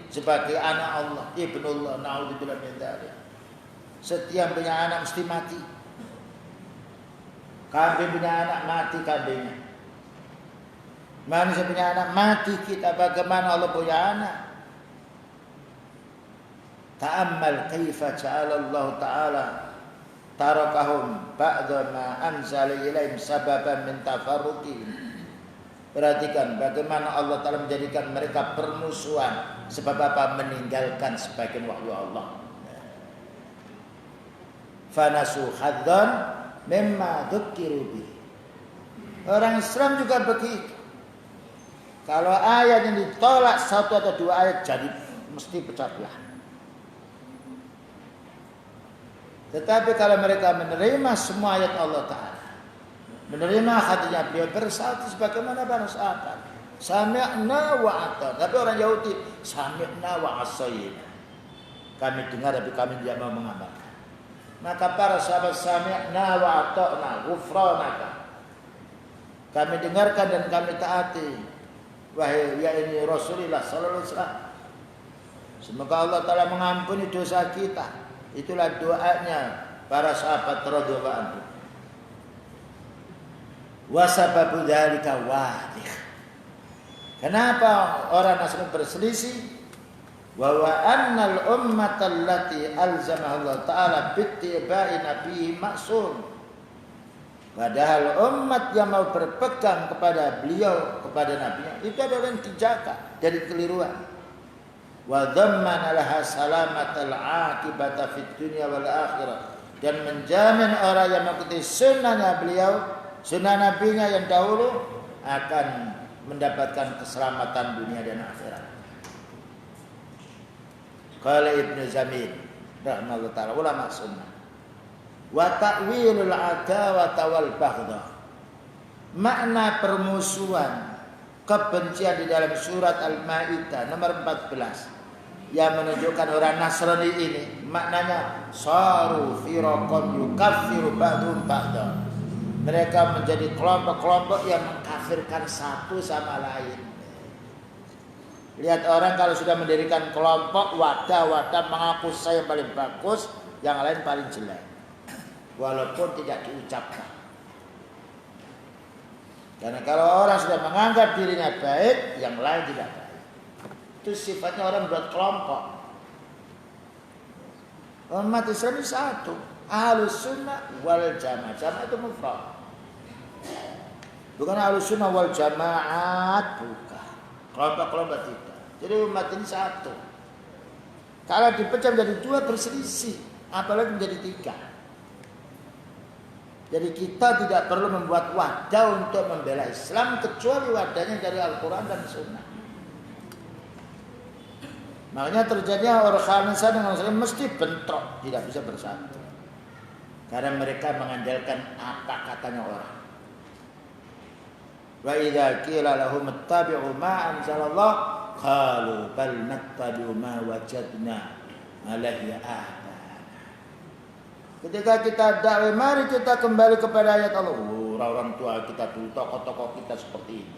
sebagai anak Allah, ibnullah, na'udzubillah min dzalik. Setiap punya anak mesti mati. Kambing punya anak, mati kambingnya. Manusia punya anak, mati kita. Bagaimana Allah punya anak? Ta'ammal kaifa ja'ala Allah Ta'ala tarakahum ba'da ma anzala ilaihim sababan min tafarruqihim. Perhatikan bagaimana Allah Ta'ala menjadikan mereka permusuhan. Sebab apa? Meninggalkan sebagian wahyu Allah. Fanasu haddan mimma dzukiru bi. Orang Islam juga begitu. Kalau ayat yang ditolak satu atau dua ayat, jadi mesti pecah belah. Tetapi kalau mereka menerima semua ayat Allah Ta'ala, menerima hatinya beliau bersatu sebagaimana para sahabat, sami'na wa ata'na. Tapi orang Yahudi sami'na wa asayna, kami dengar tapi kami tidak mau mengamalkan. Maka para sahabat sami'na wa ata'na ghufranaka, kami dengarkan dan kami taati, wahai ya ini Rasulullah sallallahu alaihi wasallam, semoga Allah Ta'ala mengampuni dosa kita. Itulah doanya para sahabat radhiyallahu anhu. Wa sababu dzalika wadih. Kenapa orang Nasrani berselisih? Wa annal ummata allati alzamaha Allah Ta'ala bittiba'i nabiyyi ma'sum. Padahal umat yang mau berpegang kepada beliau, kepada nabinya, itu adalah yang dijaga dari keliruan. Wa dhammana laha salamatal aqibata fid dunya wal akhirah, dan menjamin orang yang mengikuti sunnahnya beliau, sunnah nabinya yang dahulu, akan mendapatkan keselamatan dunia dan akhirat. Qala Ibnu Zamil rahimahullah ta'ala, ulama sunnah, wa ta'wilul adawata wal baghdha, makna permusuhan, kebencian di dalam surat Al-Maidah nomor 14 yang menunjukkan orang Nasrani ini maknanya saru firaqan yukaffiru ba'dhum ba'dha. Mereka menjadi kelompok-kelompok yang mengkafirkan satu sama lain. Lihat orang kalau sudah mendirikan kelompok, wadah-wadah mengaku saya yang paling bagus, yang lain paling jelek, walaupun tidak diucapkan. Karena kalau orang sudah menganggap dirinya baik, yang lain tidak baik. Itu sifatnya orang buat kelompok. Umat Islam ini satu, Ahlus Sunnah wal Jamaah. Jamaah itu mufrad, bukan Ahlus Sunnah wal Jamaat, bukan kelompok-kelompok tidak. Jadi umat ini satu. Kalau dipecah menjadi dua berselisih, apalagi menjadi tiga. Jadi kita tidak perlu membuat wadah untuk membela Islam kecuali wadahnya dari Al-Quran dan Sunnah. Makanya terjadinya orang Khanisah dengan Muslim mesti bentrok, tidak bisa bersatu. Karena mereka mengandalkan apa katanya orang. Wa idza qila lahum ittabi'u ma anzalallah qalu bal nattabi'u ma wajadna alaihi abana. Ketika kita dakwah, mari kita kembali kepada ayat Allah. Orang-orang tua kita dulu, tokoh-tokoh kita seperti ini.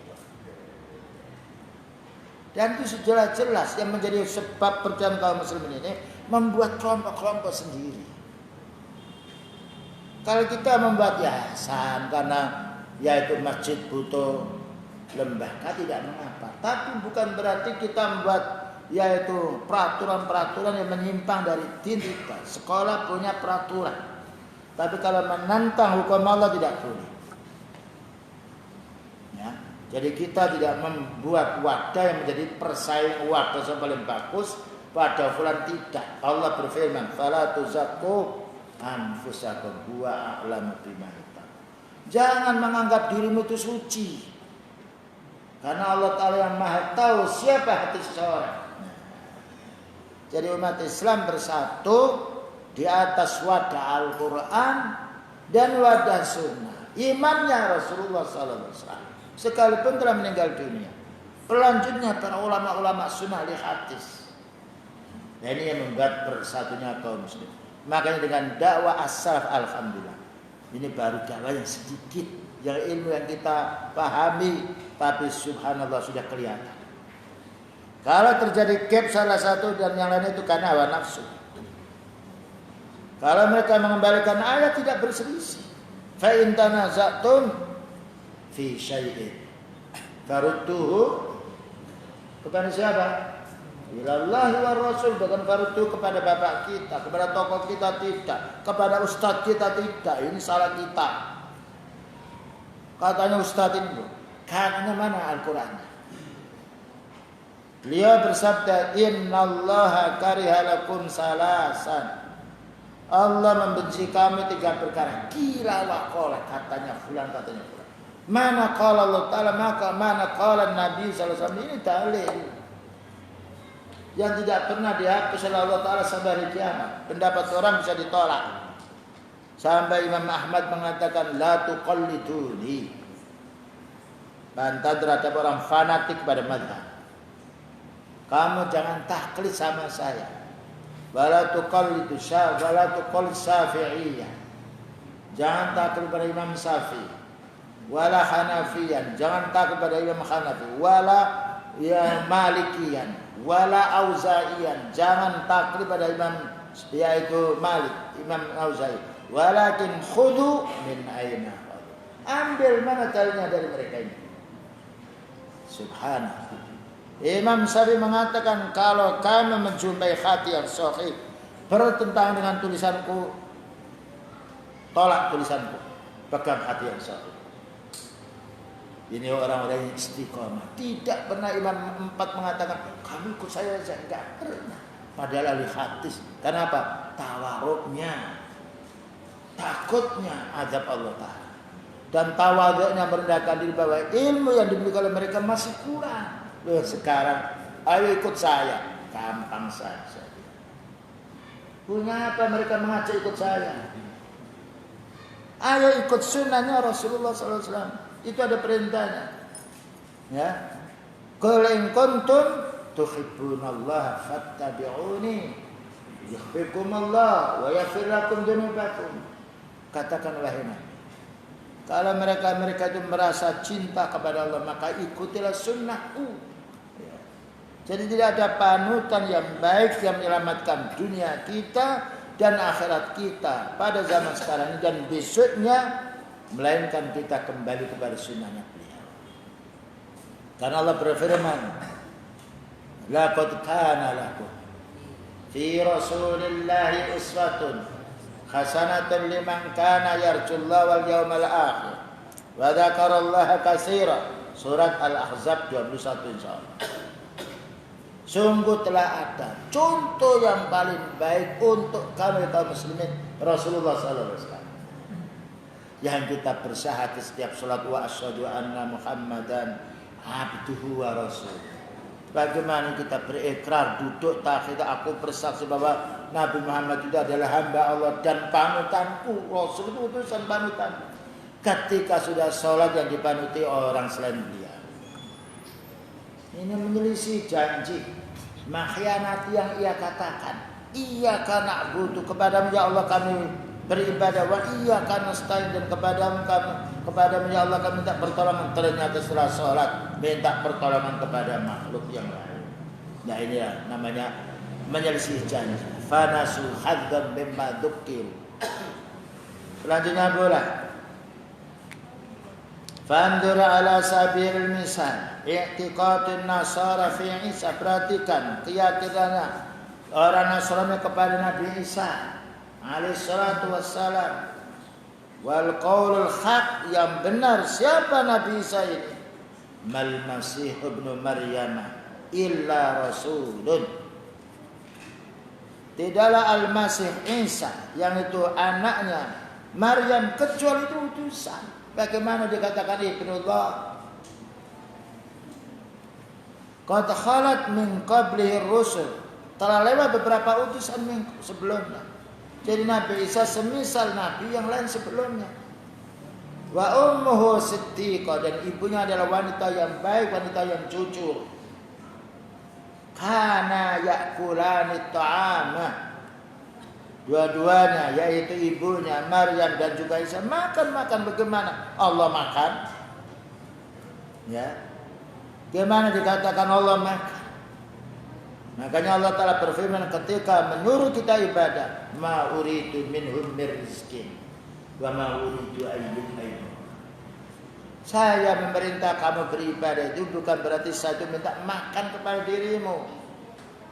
Dan itu jelas-jelas yang menjadi sebab perjalanan kaum muslimin ini membuat kelompok-kelompok sendiri. Kalau kita membuat yayasan karena yaitu masjid butuh lembaga, tidak mengapa. Tapi bukan berarti kita membuat yaitu peraturan-peraturan yang menyimpang dari din kita. Sekolah punya peraturan, tapi kalau menantang hukum Allah tidak boleh. Ya. Jadi kita tidak membuat wadah yang menjadi persaing wadah yang paling bagus pada fulan, tidak. Allah berfirman, "Fala tuzakku anfusakum huwa a'lamu bima yattaqun." Jangan menganggap dirimu itu suci, karena Allah Ta'ala yang maha tahu siapa hati seseorang. Jadi umat Islam bersatu di atas wadah Al-Quran dan wadah Sunnah. imamnya Rasulullah sallallahu alaihi wasallam sekalipun telah meninggal dunia. Pelanjutnya para ulama-ulama sunnah li hadis. Nah, ini yang membuat bersatunya kaum muslim. Makanya dengan dakwah as-salaf alhamdulillah. Ini baru dakwah yang sedikit, yang ilmu yang kita pahami, tapi subhanallah sudah kelihatan. Kalau terjadi gap salah satu dan yang lain itu karena hawa nafsu. Kalau mereka mengembalikan ayat tidak berselisih. Fa in tanaza'tum fi syai'in farudduhu kepada siapa? Ilallahi wa Rasul, bukan faruddu kepada bapak kita, kepada tokoh kita tidak, kepada ustadz kita tidak. Ini salah kita. Katanya ustadz ini, katanya mana Al-Qur'annya? Beliau bersabda, innallaha karihalakum salasan. Allah membenci kami 3 perkara. Kila wa qala, katanya fulan, katanya fulan. Mana qala Allah Ta'ala, maka mana qala Nabi sallallahu alaihi wasallam. Ini dalil yang tidak pernah dihapus oleh Allah Ta'ala sampai hari kiamat. Pendapat orang bisa ditolak. Sampai Imam Ahmad mengatakan la tuqalliduni. Bantah terhadap orang fanatik pada mazhab. Kamu jangan taklid sama saya. Wala tuqallidu Syafi'i, wala tuqallid Syafi'iyah. Jangan taklid pada Imam Syafi'i. Wala Hanafiyan, jangan taklid pada Imam Hanafi. Wala ya Malikiyan. Wala Auza'iyan, jangan taklid pada imam yaitu Malik, Imam Auza'i. Walakin khudu min aina, ambil mana dalilnya dari mereka ini. Subhanallah. Imam Syafi'i mengatakan kalau kamu menjumpai hati yang sahih bertentangan dengan tulisanku, tolak tulisanku, pegang hati yang sahih. Ini orang-orang yang istiqomah. Tidak pernah Imam 4 mengatakan kamu ikut saya saja, enggak pernah. Padahal ahli hadis. Kenapa? Tawaruknya, takutnya azab Allah Ta'ala, dan tawaduknya merendahkan diri bahwa ilmu yang dimiliki oleh mereka masih kurang. Loh, sekarang ayo ikut saya, gampang saja. Punya apa mereka mengajak ikut saya? Ayo ikut sunnahnya Rasulullah SAW. Itu ada perintahnya. Ya. Qul in kuntum tuhibbunallaha fattabi'uni yuhibbukumullah wa yaghfir lakum dzunubakum. Katakan wahai Nabi, kalau mereka itu merasa cinta kepada Allah, maka ikutilah sunnahku. Ya. Jadi tidak ada panutan yang baik yang menyelamatkan dunia kita dan akhirat kita pada zaman sekarang ini dan besoknya, melainkan kita kembali kepada sunnahnya beliau. Karena Allah berfirman, laqad kana lakum fi rasulillahi uswatun hasanatun liman kana yarjullaha wal yawmal akhir wa dzakarallaha katsiran. Surat Al-Ahzab 21 insyaallah. Sungguh telah ada contoh yang paling baik untuk kami kaum muslimin Rasulullah sallallahu alaihi wasallam, yang kita bersahadat setiap salat wa asyhadu anna Muhammadan abduhu wa rasul. Bagaimana kita berikrar duduk takhid, aku bersaksi bahwa Nabi Muhammad itu adalah hamba Allah dan panutanku. Rasul itu utusan panutan. Ketika sudah salat yang dipanuti orang selain beliau, ini menyelisih janji, mengkhianati yang ia katakan. Iyyaka na'budu, kepadamu ya Allah kami beribadah, wa iyyaka nasta'in, dan kepadamu ya Allah kami minta pertolongan. Ternyata setelah sholat minta pertolongan kepada makhluk yang lain. Nah ini ya namanya menyelisih janji. Fanasu hadzan mimma dzukir. Selanjutnya pula fandur ala sabil misal i'tiqadun nasara fi Isa. Perhatikan keyakinannya orang Nasrani kepada Nabi Isa alaihissalatu wassalam. Wal qaulul haq, yang benar siapa Nabi Isa ini? Mal masih ibnu Maryam illa rasulun. Tidaklah al-Masih Isa yang itu anaknya Maryam kecuali itu utusan. Bagaimana dikatakan ibnullah? Qad khalat min qablihi rusul, telah lewat beberapa utusan sebelumnya. Jadi Nabi Isa semisal Nabi yang lain sebelumnya. Wa ummuhu siddiqah, dan ibunya adalah wanita yang baik, wanita yang jujur. Kana ya'kulani ta'ama, dua-duanya yaitu ibunya Maryam dan juga Isa makan. Bagaimana Allah makan? Ya. Bagaimana dikatakan Allah makan? Makanya Allah Ta'ala berfirman ketika menyuruh kita ibadah, ma uridu minhum mir rizqin wa ma uridu ayyuhum. Saya memerintah kamu beribadah itu bukan berarti saya itu minta makan kepada dirimu,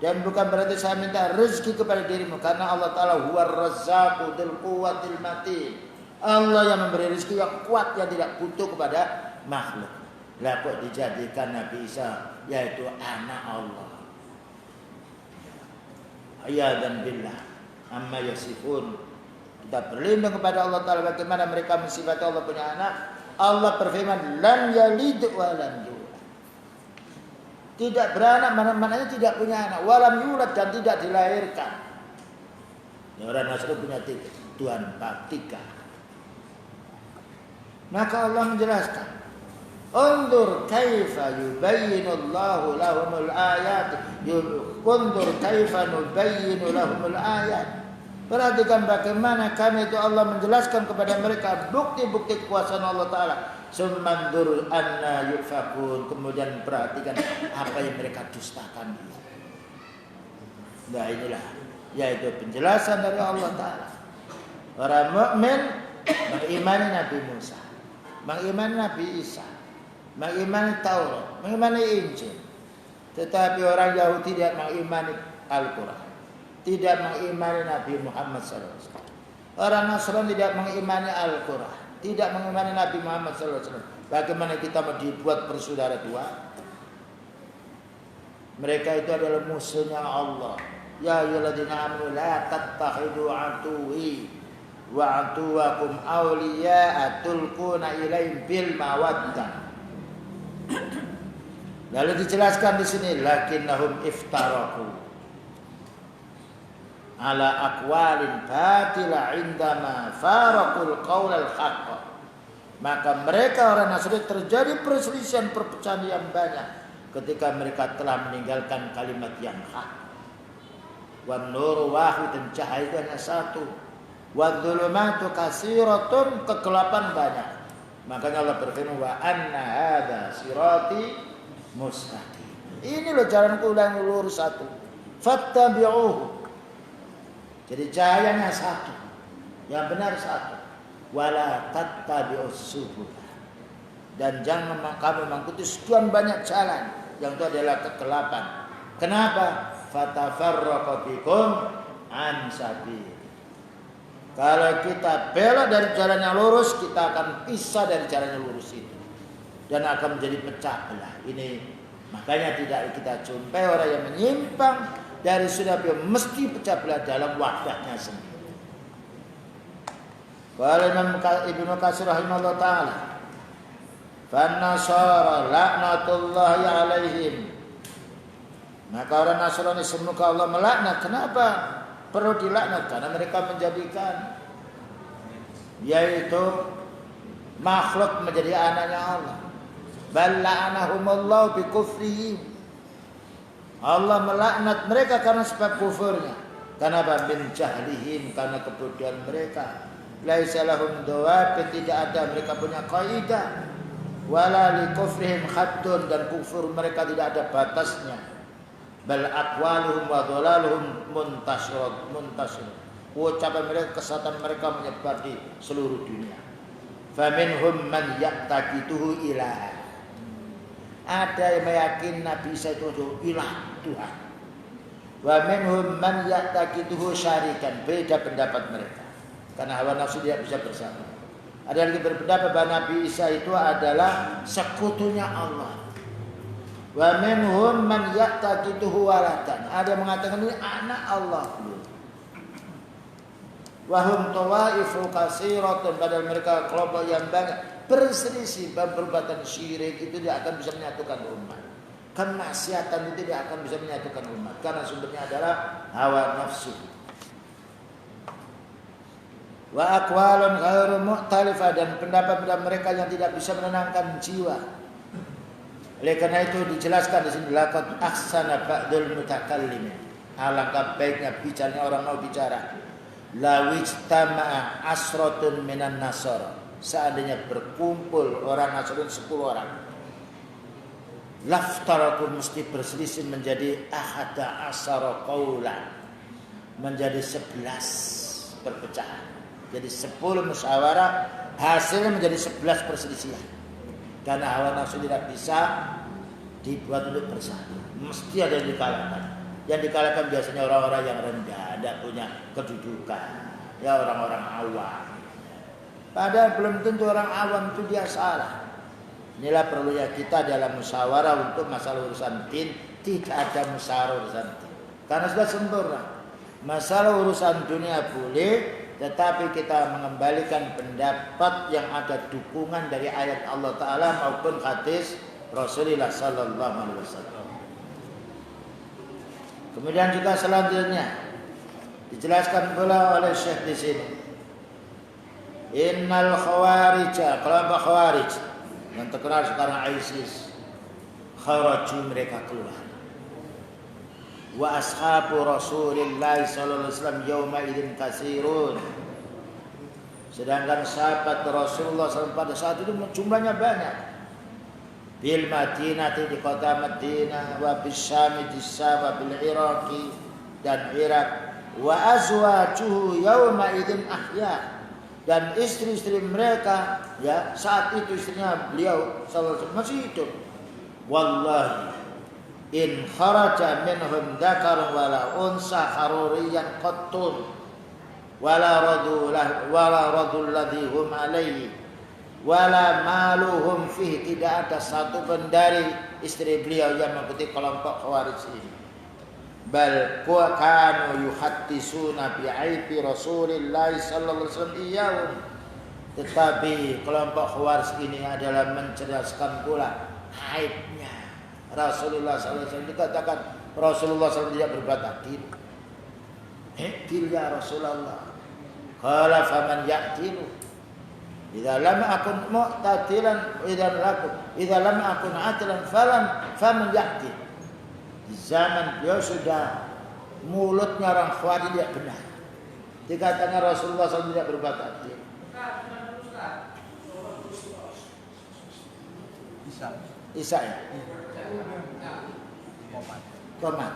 dan bukan berarti saya minta rezeki kepada dirimu, karena Allah Ta'ala huwar razzaqu dzul quwwatil matin. Allah yang memberi rezeki yang kuat, yang tidak butuh kepada makhluk. Lah kok dijadikan Nabi Isa yaitu anak Allah. Ayadan billah amma yasifun. Kita berlindung kepada Allah Ta'ala bagaimana mereka mensifati Allah punya anak. Allah berfirman lam yalid wa lam yulad. Tidak beranak, maknanya tidak punya anak. Walam yulad, dan tidak dilahirkan. Orang Nasrani punya Tuhan tiga. Maka Allah menjelaskan, undur kaifa yubayyinullahu lahumul ayat. Undur kaifa nubayyinu lahumul ayat. Perhatikan bagaimana kami itu Allah menjelaskan kepada mereka bukti-bukti kekuasaan Allah Ta'ala. Summandur anna yufakun. Kemudian perhatikan apa yang mereka dustakan. Nah inilah yaitu penjelasan dari Allah Ta'ala. Orang mukmin mengimani Nabi Musa, mengimani Nabi Isa, mengimani Taurat, mengimani Injil. Tetapi orang Yahudi tidak mengimani Al-Quran, tidak mengimani Nabi Muhammad SAW. Orang Nasrani tidak mengimani Al-Quran, tidak mengimani Nabi Muhammad SAW. Bagaimana kita mau dibuat bersaudara dua? Mereka itu adalah musuhnya Allah. Ya ayyuhalladzina amanu la tattakhidu aduwwi wa aduwwakum awliya'a tulquna ilaihim bil mawaddah. Lalu dijelaskan di sini lakinnahum iftaraqu ala aqwalin batila indama faraqul qaulal haqq. Maka mereka orang Nasrani terjadi perselisihan, perpecahan yang banyak ketika mereka telah meninggalkan kalimat yang hak. Wan nur wahid, dan cahaya itu hanya satu. Wadh dhulumatu katsiratun, kegelapan banyak. Makanya Allah berfirman wa anna hadza sirati mustaqim. Ini loh jalanku yang lurus satu. Fattabi'uhu. Jadi cahayanya satu, yang benar satu. Wala tattabi'us subul. Dan jangan kamu mengikuti sekian banyak jalan yang itu adalah kegelapan. Kenapa? Fatafarraqa bikum an sabil. Kalau kita belok dari jalan yang lurus, kita akan pisah dari jalan yang lurus itu dan akan menjadi pecah belah. Ini makanya tidak kita jumpai orang yang menyimpang dari sunnah mesti pecah belah dalam wadahnya sendiri. Qala Imam Ibnu Katsir rahimahullah taala, "Fan-nasara laknatullahi alaihim." Maka orang Nasrani semoga Allah melaknat. Kenapa perlu dilaknat? Karena mereka menjadikan yaitu makhluk menjadi anaknya Allah. Bal la'anahumullahu bi kufrihim. Allah melaknat mereka karena sebab kufurnya. Kenapa? Min jahlihim, karena kebodohan mereka. Laisa lahum dawab, tidak ada mereka punya kaidah. Wala li kufrihim haddun, dan kufur mereka tidak ada batasnya. Bal aqwaluhum wa dhalaluhum muntasir. Ucapan mereka, kesesatan mereka menyebar di seluruh dunia. Faminhum man yaqtaqituhu ilah. Ada yang meyakini Nabi Isa itu ilah, Tuhan. Wa minhum man yaqtaqituhu syarikan. Beda pendapat mereka, karena hawa nafsu tidak bisa bersama. Ada yang berpendapat bahwa Nabi Isa itu adalah sekutunya Allah. Wa minhum man yaqtaqituhu waladan. Ada yang mengatakan ini anak Allah. Wa hum tawaifu katsiratun, padahal mereka kelompok yang banyak berselisih. Perbuatan syirik itu tidak akan bisa menyatukan umat. Kemaksiatan itu tidak akan bisa menyatukan umat, karena sumbernya adalah hawa nafsu. Wa aqwalun ghairu mu'talifah, dan pendapat-pendapat mereka yang tidak bisa menenangkan jiwa. Oleh karena itu dijelaskan di sini laqad ahsana ba'dul mutakallimin. Alangkah baiknya bicaranya orang mau bicara. Lawijtama'a asratun minan nasara. Seandainya berkumpul orang Nasrani 10 orang. Laftaraku mesti berselisih menjadi ahada asara qaulan. Menjadi 11 perpecahan. Jadi 10 musyawarah, hasilnya menjadi 11 perselisihan. Karena hawa nafsu tidak bisa dibuat untuk bersatu. Mesti ada yang dikalahkan. Yang dikalahkan biasanya orang-orang yang rendah, tidak punya kedudukan. Ya orang-orang awam. Padahal belum tentu orang awam itu dia salah. Inilah perlunya kita dalam musyawarah untuk masalah urusan din. Tidak ada musyawarah urusan din. Karena sudah sempurna. Masalah urusan dunia boleh, tetapi kita mengembalikan pendapat yang ada dukungan dari ayat Allah Ta'ala maupun hadis Rasulullah Sallallahu Alaihi Wasallam. Kemudian juga selanjutnya dijelaskan pula oleh Syekh di sini. Innal khawarij, kelompok khawarij yang terkenal sekarang ISIS, kharaju, mereka keluar. Wa ashabu Rasulillah sallallahu alaihi wasallam yauma idzin katsirun. Sedangkan sahabat Rasulullah SAW pada saat itu jumlahnya banyak. Bil Madinah, di kota Madinah, wa bis Syam di Syam, wa bil Iraqi dan Irak, wa azwajuhu yauma idzin ahya, dan istri-istri mereka ya saat itu istrinya beliau sallallahu alaihi wasallam masih hidup. Wallahi in kharaja minhum dzakar wala unsa haruriyan qattun wala radul ladhi hum alaihi wala maluhum fihi, tidak ada satu pun dari istri beliau yang mengikuti kelompok khawarij ini. Bal kanu yuhattisuna bi aibi Rasulillah sallallahu alaihi wasallam iyahum, tetapi kelompok khawarij ini adalah menceraskan pula aibnya Rasulullah SAW. Dikatakan Rasulullah SAW tidak berbuat adil. Adil ya Rasulullah. Qala faman ya'tilu. Idza lam akun mu'tadilan idzan lakum. Idza lam akun adilan faman ya'til. Di zaman beliau sudah mulutnya orang khawarij tidak benar. Dikatakan Rasulullah SAW tidak berbuat adil. Isa ya? Komat.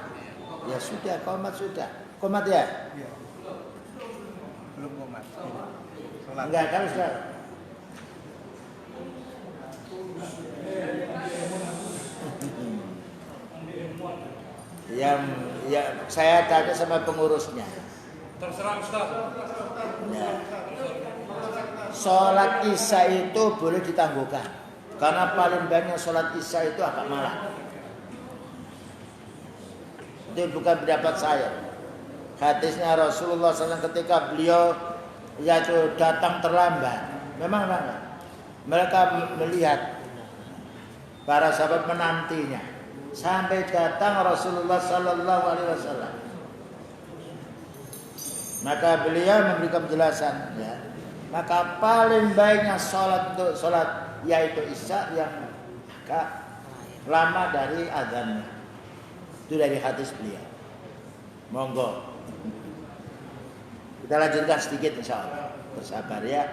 Ya sudah, komat sudah. Komat ya? Belum komat. Enggak, kan sudah. Yang ya saya tanya sama pengurusnya. Terserah Ustaz. Ya. Sholat Isya itu boleh ditangguhkan. Karena paling banyak sholat Isya itu agak malam. Itu bukan pendapat saya. Hadisnya Rasulullah SAW ketika beliau yaitu datang terlambat. Memang mereka melihat para sahabat menantinya sampai datang Rasulullah Sallallahu Alaihi Wasallam. Maka beliau memberikan penjelasan. Ya. Maka paling baiknya sholat untuk sholat yaitu Isya yang agak lama dari azannya. Itu dari hadis beliau. Monggo. Kita lanjutkan sedikit insyaallah. Bersabar ya.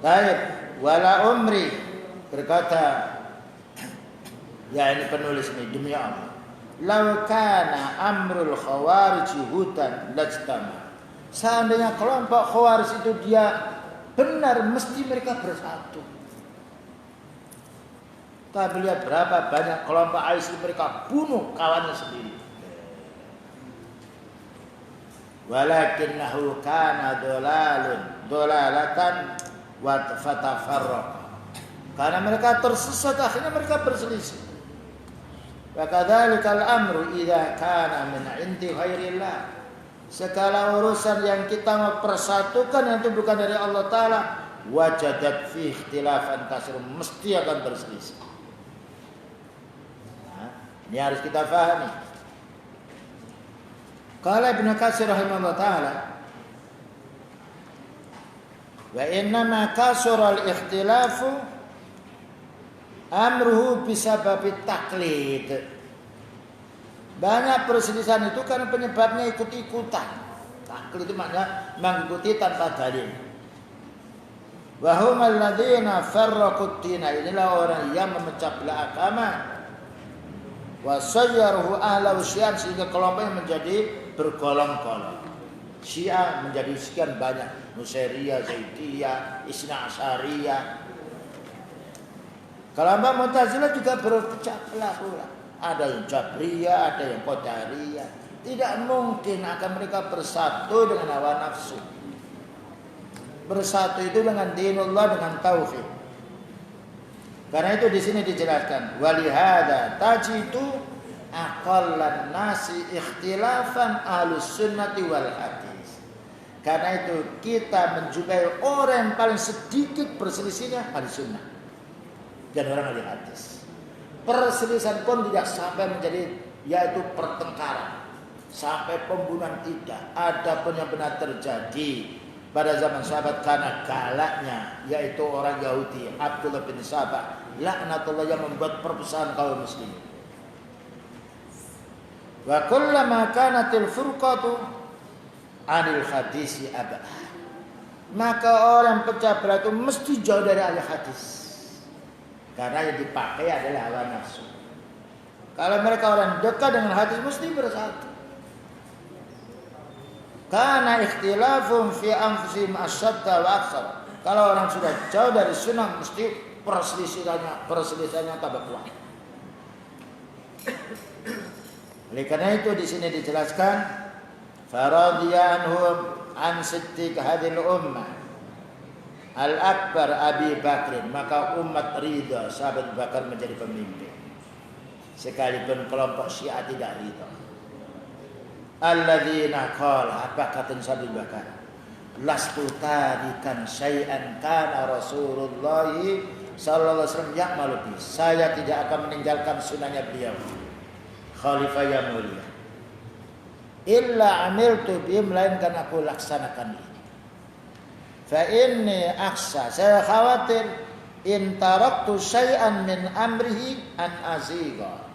Baik, wala umri, berkata ya ini penulis ini, demi Allah. Lau kana amrul khawarij hudan lajtama. Seandainya kelompok khawarij itu dia benar, mesti mereka bersatu. Tapi lihat berapa banyak kelompok ISIS mereka bunuh kawannya sendiri. Walakinnahu kana dolalatan wa fatafarraq. Karena mereka tersesat, akhirnya mereka berselisih. Wa kadzalikal amru idza kana min 'indi ghairillah. Segala urusan yang kita mau persatukan yang itu bukan dari Allah Ta'ala, wajadat fi ikhtilafan kasir, mesti akan berselisih. Nah, ini harus kita pahami. Qala Ibnu Katsir rahimahullah taala, wa innama kasura al-ikhtilafu amruhu bisababi taklid. Banyak perselisihan itu karena penyebabnya ikut-ikutan. Taklid itu maknanya mengikuti tanpa dalil. Wa humal ladzina farraqud din, inilah orang yang memecah belah agama. Wa sayyaruhu ahlu syiah, sehingga kelompoknya menjadi bergolong-golong. Syiah menjadi sekian banyak, Nusairiyah, Zaidiyah, Isna Asyariyah. Kelompok Mu'tazilah juga berpecah belah pula. Ada yang Jabriyah, ada yang Qadariyah. Tidak mungkin akan mereka bersatu dengan hawa nafsu. Bersatu itu dengan dinullah, dengan tauhid. Karena itu di sini dijelaskan, walihada tajidu aqallan nasi ikhtilafan ahlus sunnati wal hadis. Karena itu kita menjumpai orang yang paling sedikit perselisihannya ahlus sunnah dan orang ahli hadis. Perselisihan pun tidak sampai menjadi yaitu pertengkaran, sampai pembunuhan tidak. Ada pun yang benar terjadi pada zaman sahabat karena galaknya yaitu orang Yahudi Abdullah bin Sabah, laknatullah, yang membuat perpecahan kaum muslimin. Wa kullama kanatil furqatu anil hadisi abad, maka orang pecah belah itu mesti jauh dari ahli hadis, karena yang dipakai adalah hawa nafsu. Kalau mereka orang dekat dengan hadis mesti bersatu. Karena ikhtilafum fi anfusihim asyadda wa aksar. Kalau orang sudah jauh dari sunnah mesti perselisihannya tambah kuat. Oleh karena itu di sini dijelaskan, faradhiyanhum an siddiq hadhil ummah al-akbar Abi Bakrin, maka umat ridha sahabat Bakar menjadi pemimpin. Sekalipun kelompok Syiah tidak ridha. Alladzina qala, apa kata sahabat Bakar? Lastu tarikan syai'an kana Rasulullah sallallahu alaihi wasallam ya'malu bi. Saya tidak akan meninggalkan sunnahnya beliau, khalifah yang mulia. Illa amiltu bi, melainkan aku laksanakan ini. Fa inni akhsha, saya khawatir in taraktu syai'an min amrihi an aziga.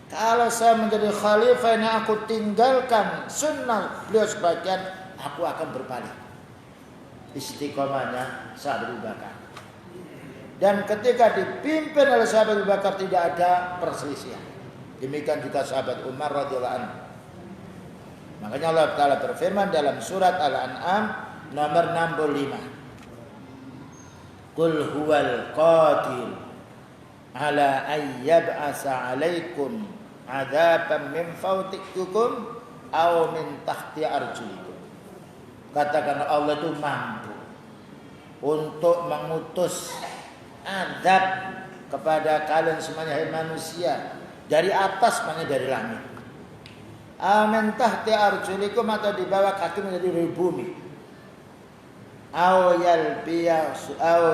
Kalau saya menjadi khalifah ini aku tinggalkan sunnah beliau sebagian, aku akan berbalik. Istiqomahnya sahabat Abu Bakar. Dan ketika dipimpin oleh sahabat Abu Bakar tidak ada perselisihan. Demikian juga sahabat Umar radhiyallahu anhu. Makanya Allah Ta'ala berfirman dalam surat Al-An'am nomor 65. Qul huwal qadir ala ayyab'asa 'alaikum 'adzaban min fawqikum aw min tahti arjulikum. Katakan Allah itu mampu untuk mengutus azab kepada kalian semuanya, hai manusia, dari atas, maknanya dari langit. Amin tahti arjulikum, atau di bawah kaki menjadi dari bumi. Aw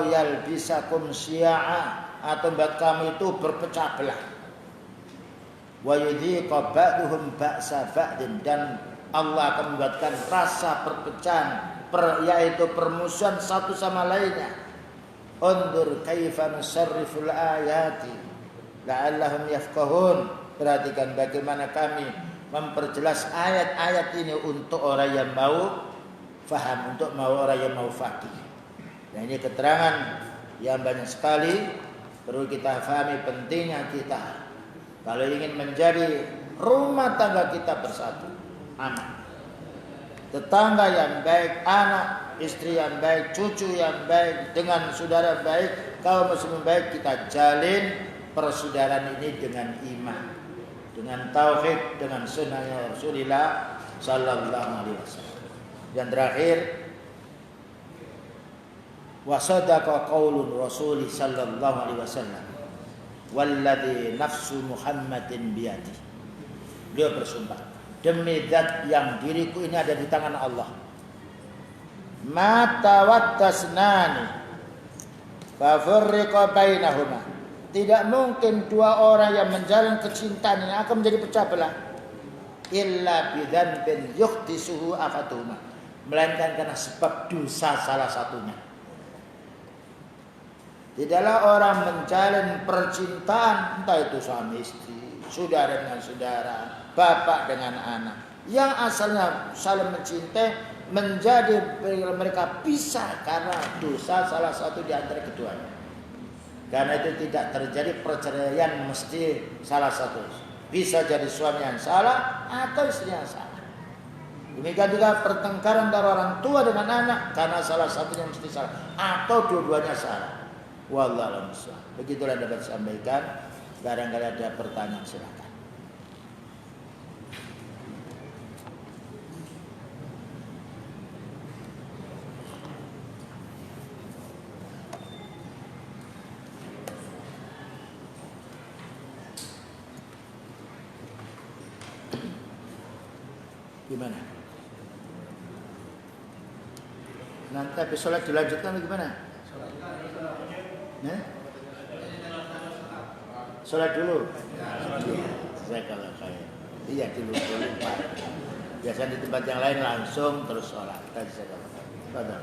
yalbisakum syi'a, atau buat kamu itu berpecah belah. Wa yudhiqa ba'duhum ba'sa ba'din, dan Allah akan membuatkan rasa perpecahan, yaitu permusuhan satu sama lainnya. Undur kaifa nusarriful ayati la'allahum yafqahun. Perhatikan bagaimana kami memperjelas ayat-ayat ini untuk orang yang mau faham, untuk orang yang mau faqih. Dan ini keterangan yang banyak sekali perlu kita fahami pentingnya kita kalau ingin menjadi rumah tangga kita bersatu, aman. Tetangga yang baik, anak, istri yang baik, cucu yang baik, dengan saudara baik, kaum muslimin baik, kita jalin persaudaraan ini dengan iman, dengan tauhid, dengan sunnahnya Rasulullah sallallahu alaihi wasallam. Dan terakhir, wa sadaqa qaulun Rasul sallallahu alaihi wasallam, walladzi nafsu Muhammadin biyadi. Beliau bersumpah, demi zat yang diriku ini ada di tangan Allah, ma tawaddasnani fa furriqa bainahuma, tidak mungkin dua orang yang menjalin kecintaan ini akan menjadi pecah belah illa bidzanbin yuhdisuhu ahaduhuma, melainkan karena sebab dosa salah satunya. Tidaklah orang menjalin percintaan, entah itu suami istri, saudara dengan saudara, bapak dengan anak, yang asalnya saling mencintai, menjadi mereka pisah karena dosa salah satu di antara keduanya. Karena itu tidak terjadi perceraian mesti salah satu. Bisa jadi suami yang salah atau istri yang salah. Demikian juga pertengkaran antara orang tua dengan anak karena salah satunya mesti salah atau dua-duanya salah. Wallahu a'lam. Begitulah dapat sampaikan. Barangkali ada pertanyaan, silakan. Gimana? Nanti habis sholat dilanjutkan gimana? Sholat dulu. Saya kalau kayak iya dulu Pak. Biasanya di tempat yang lain langsung terus sholat. Tadi saya kalau.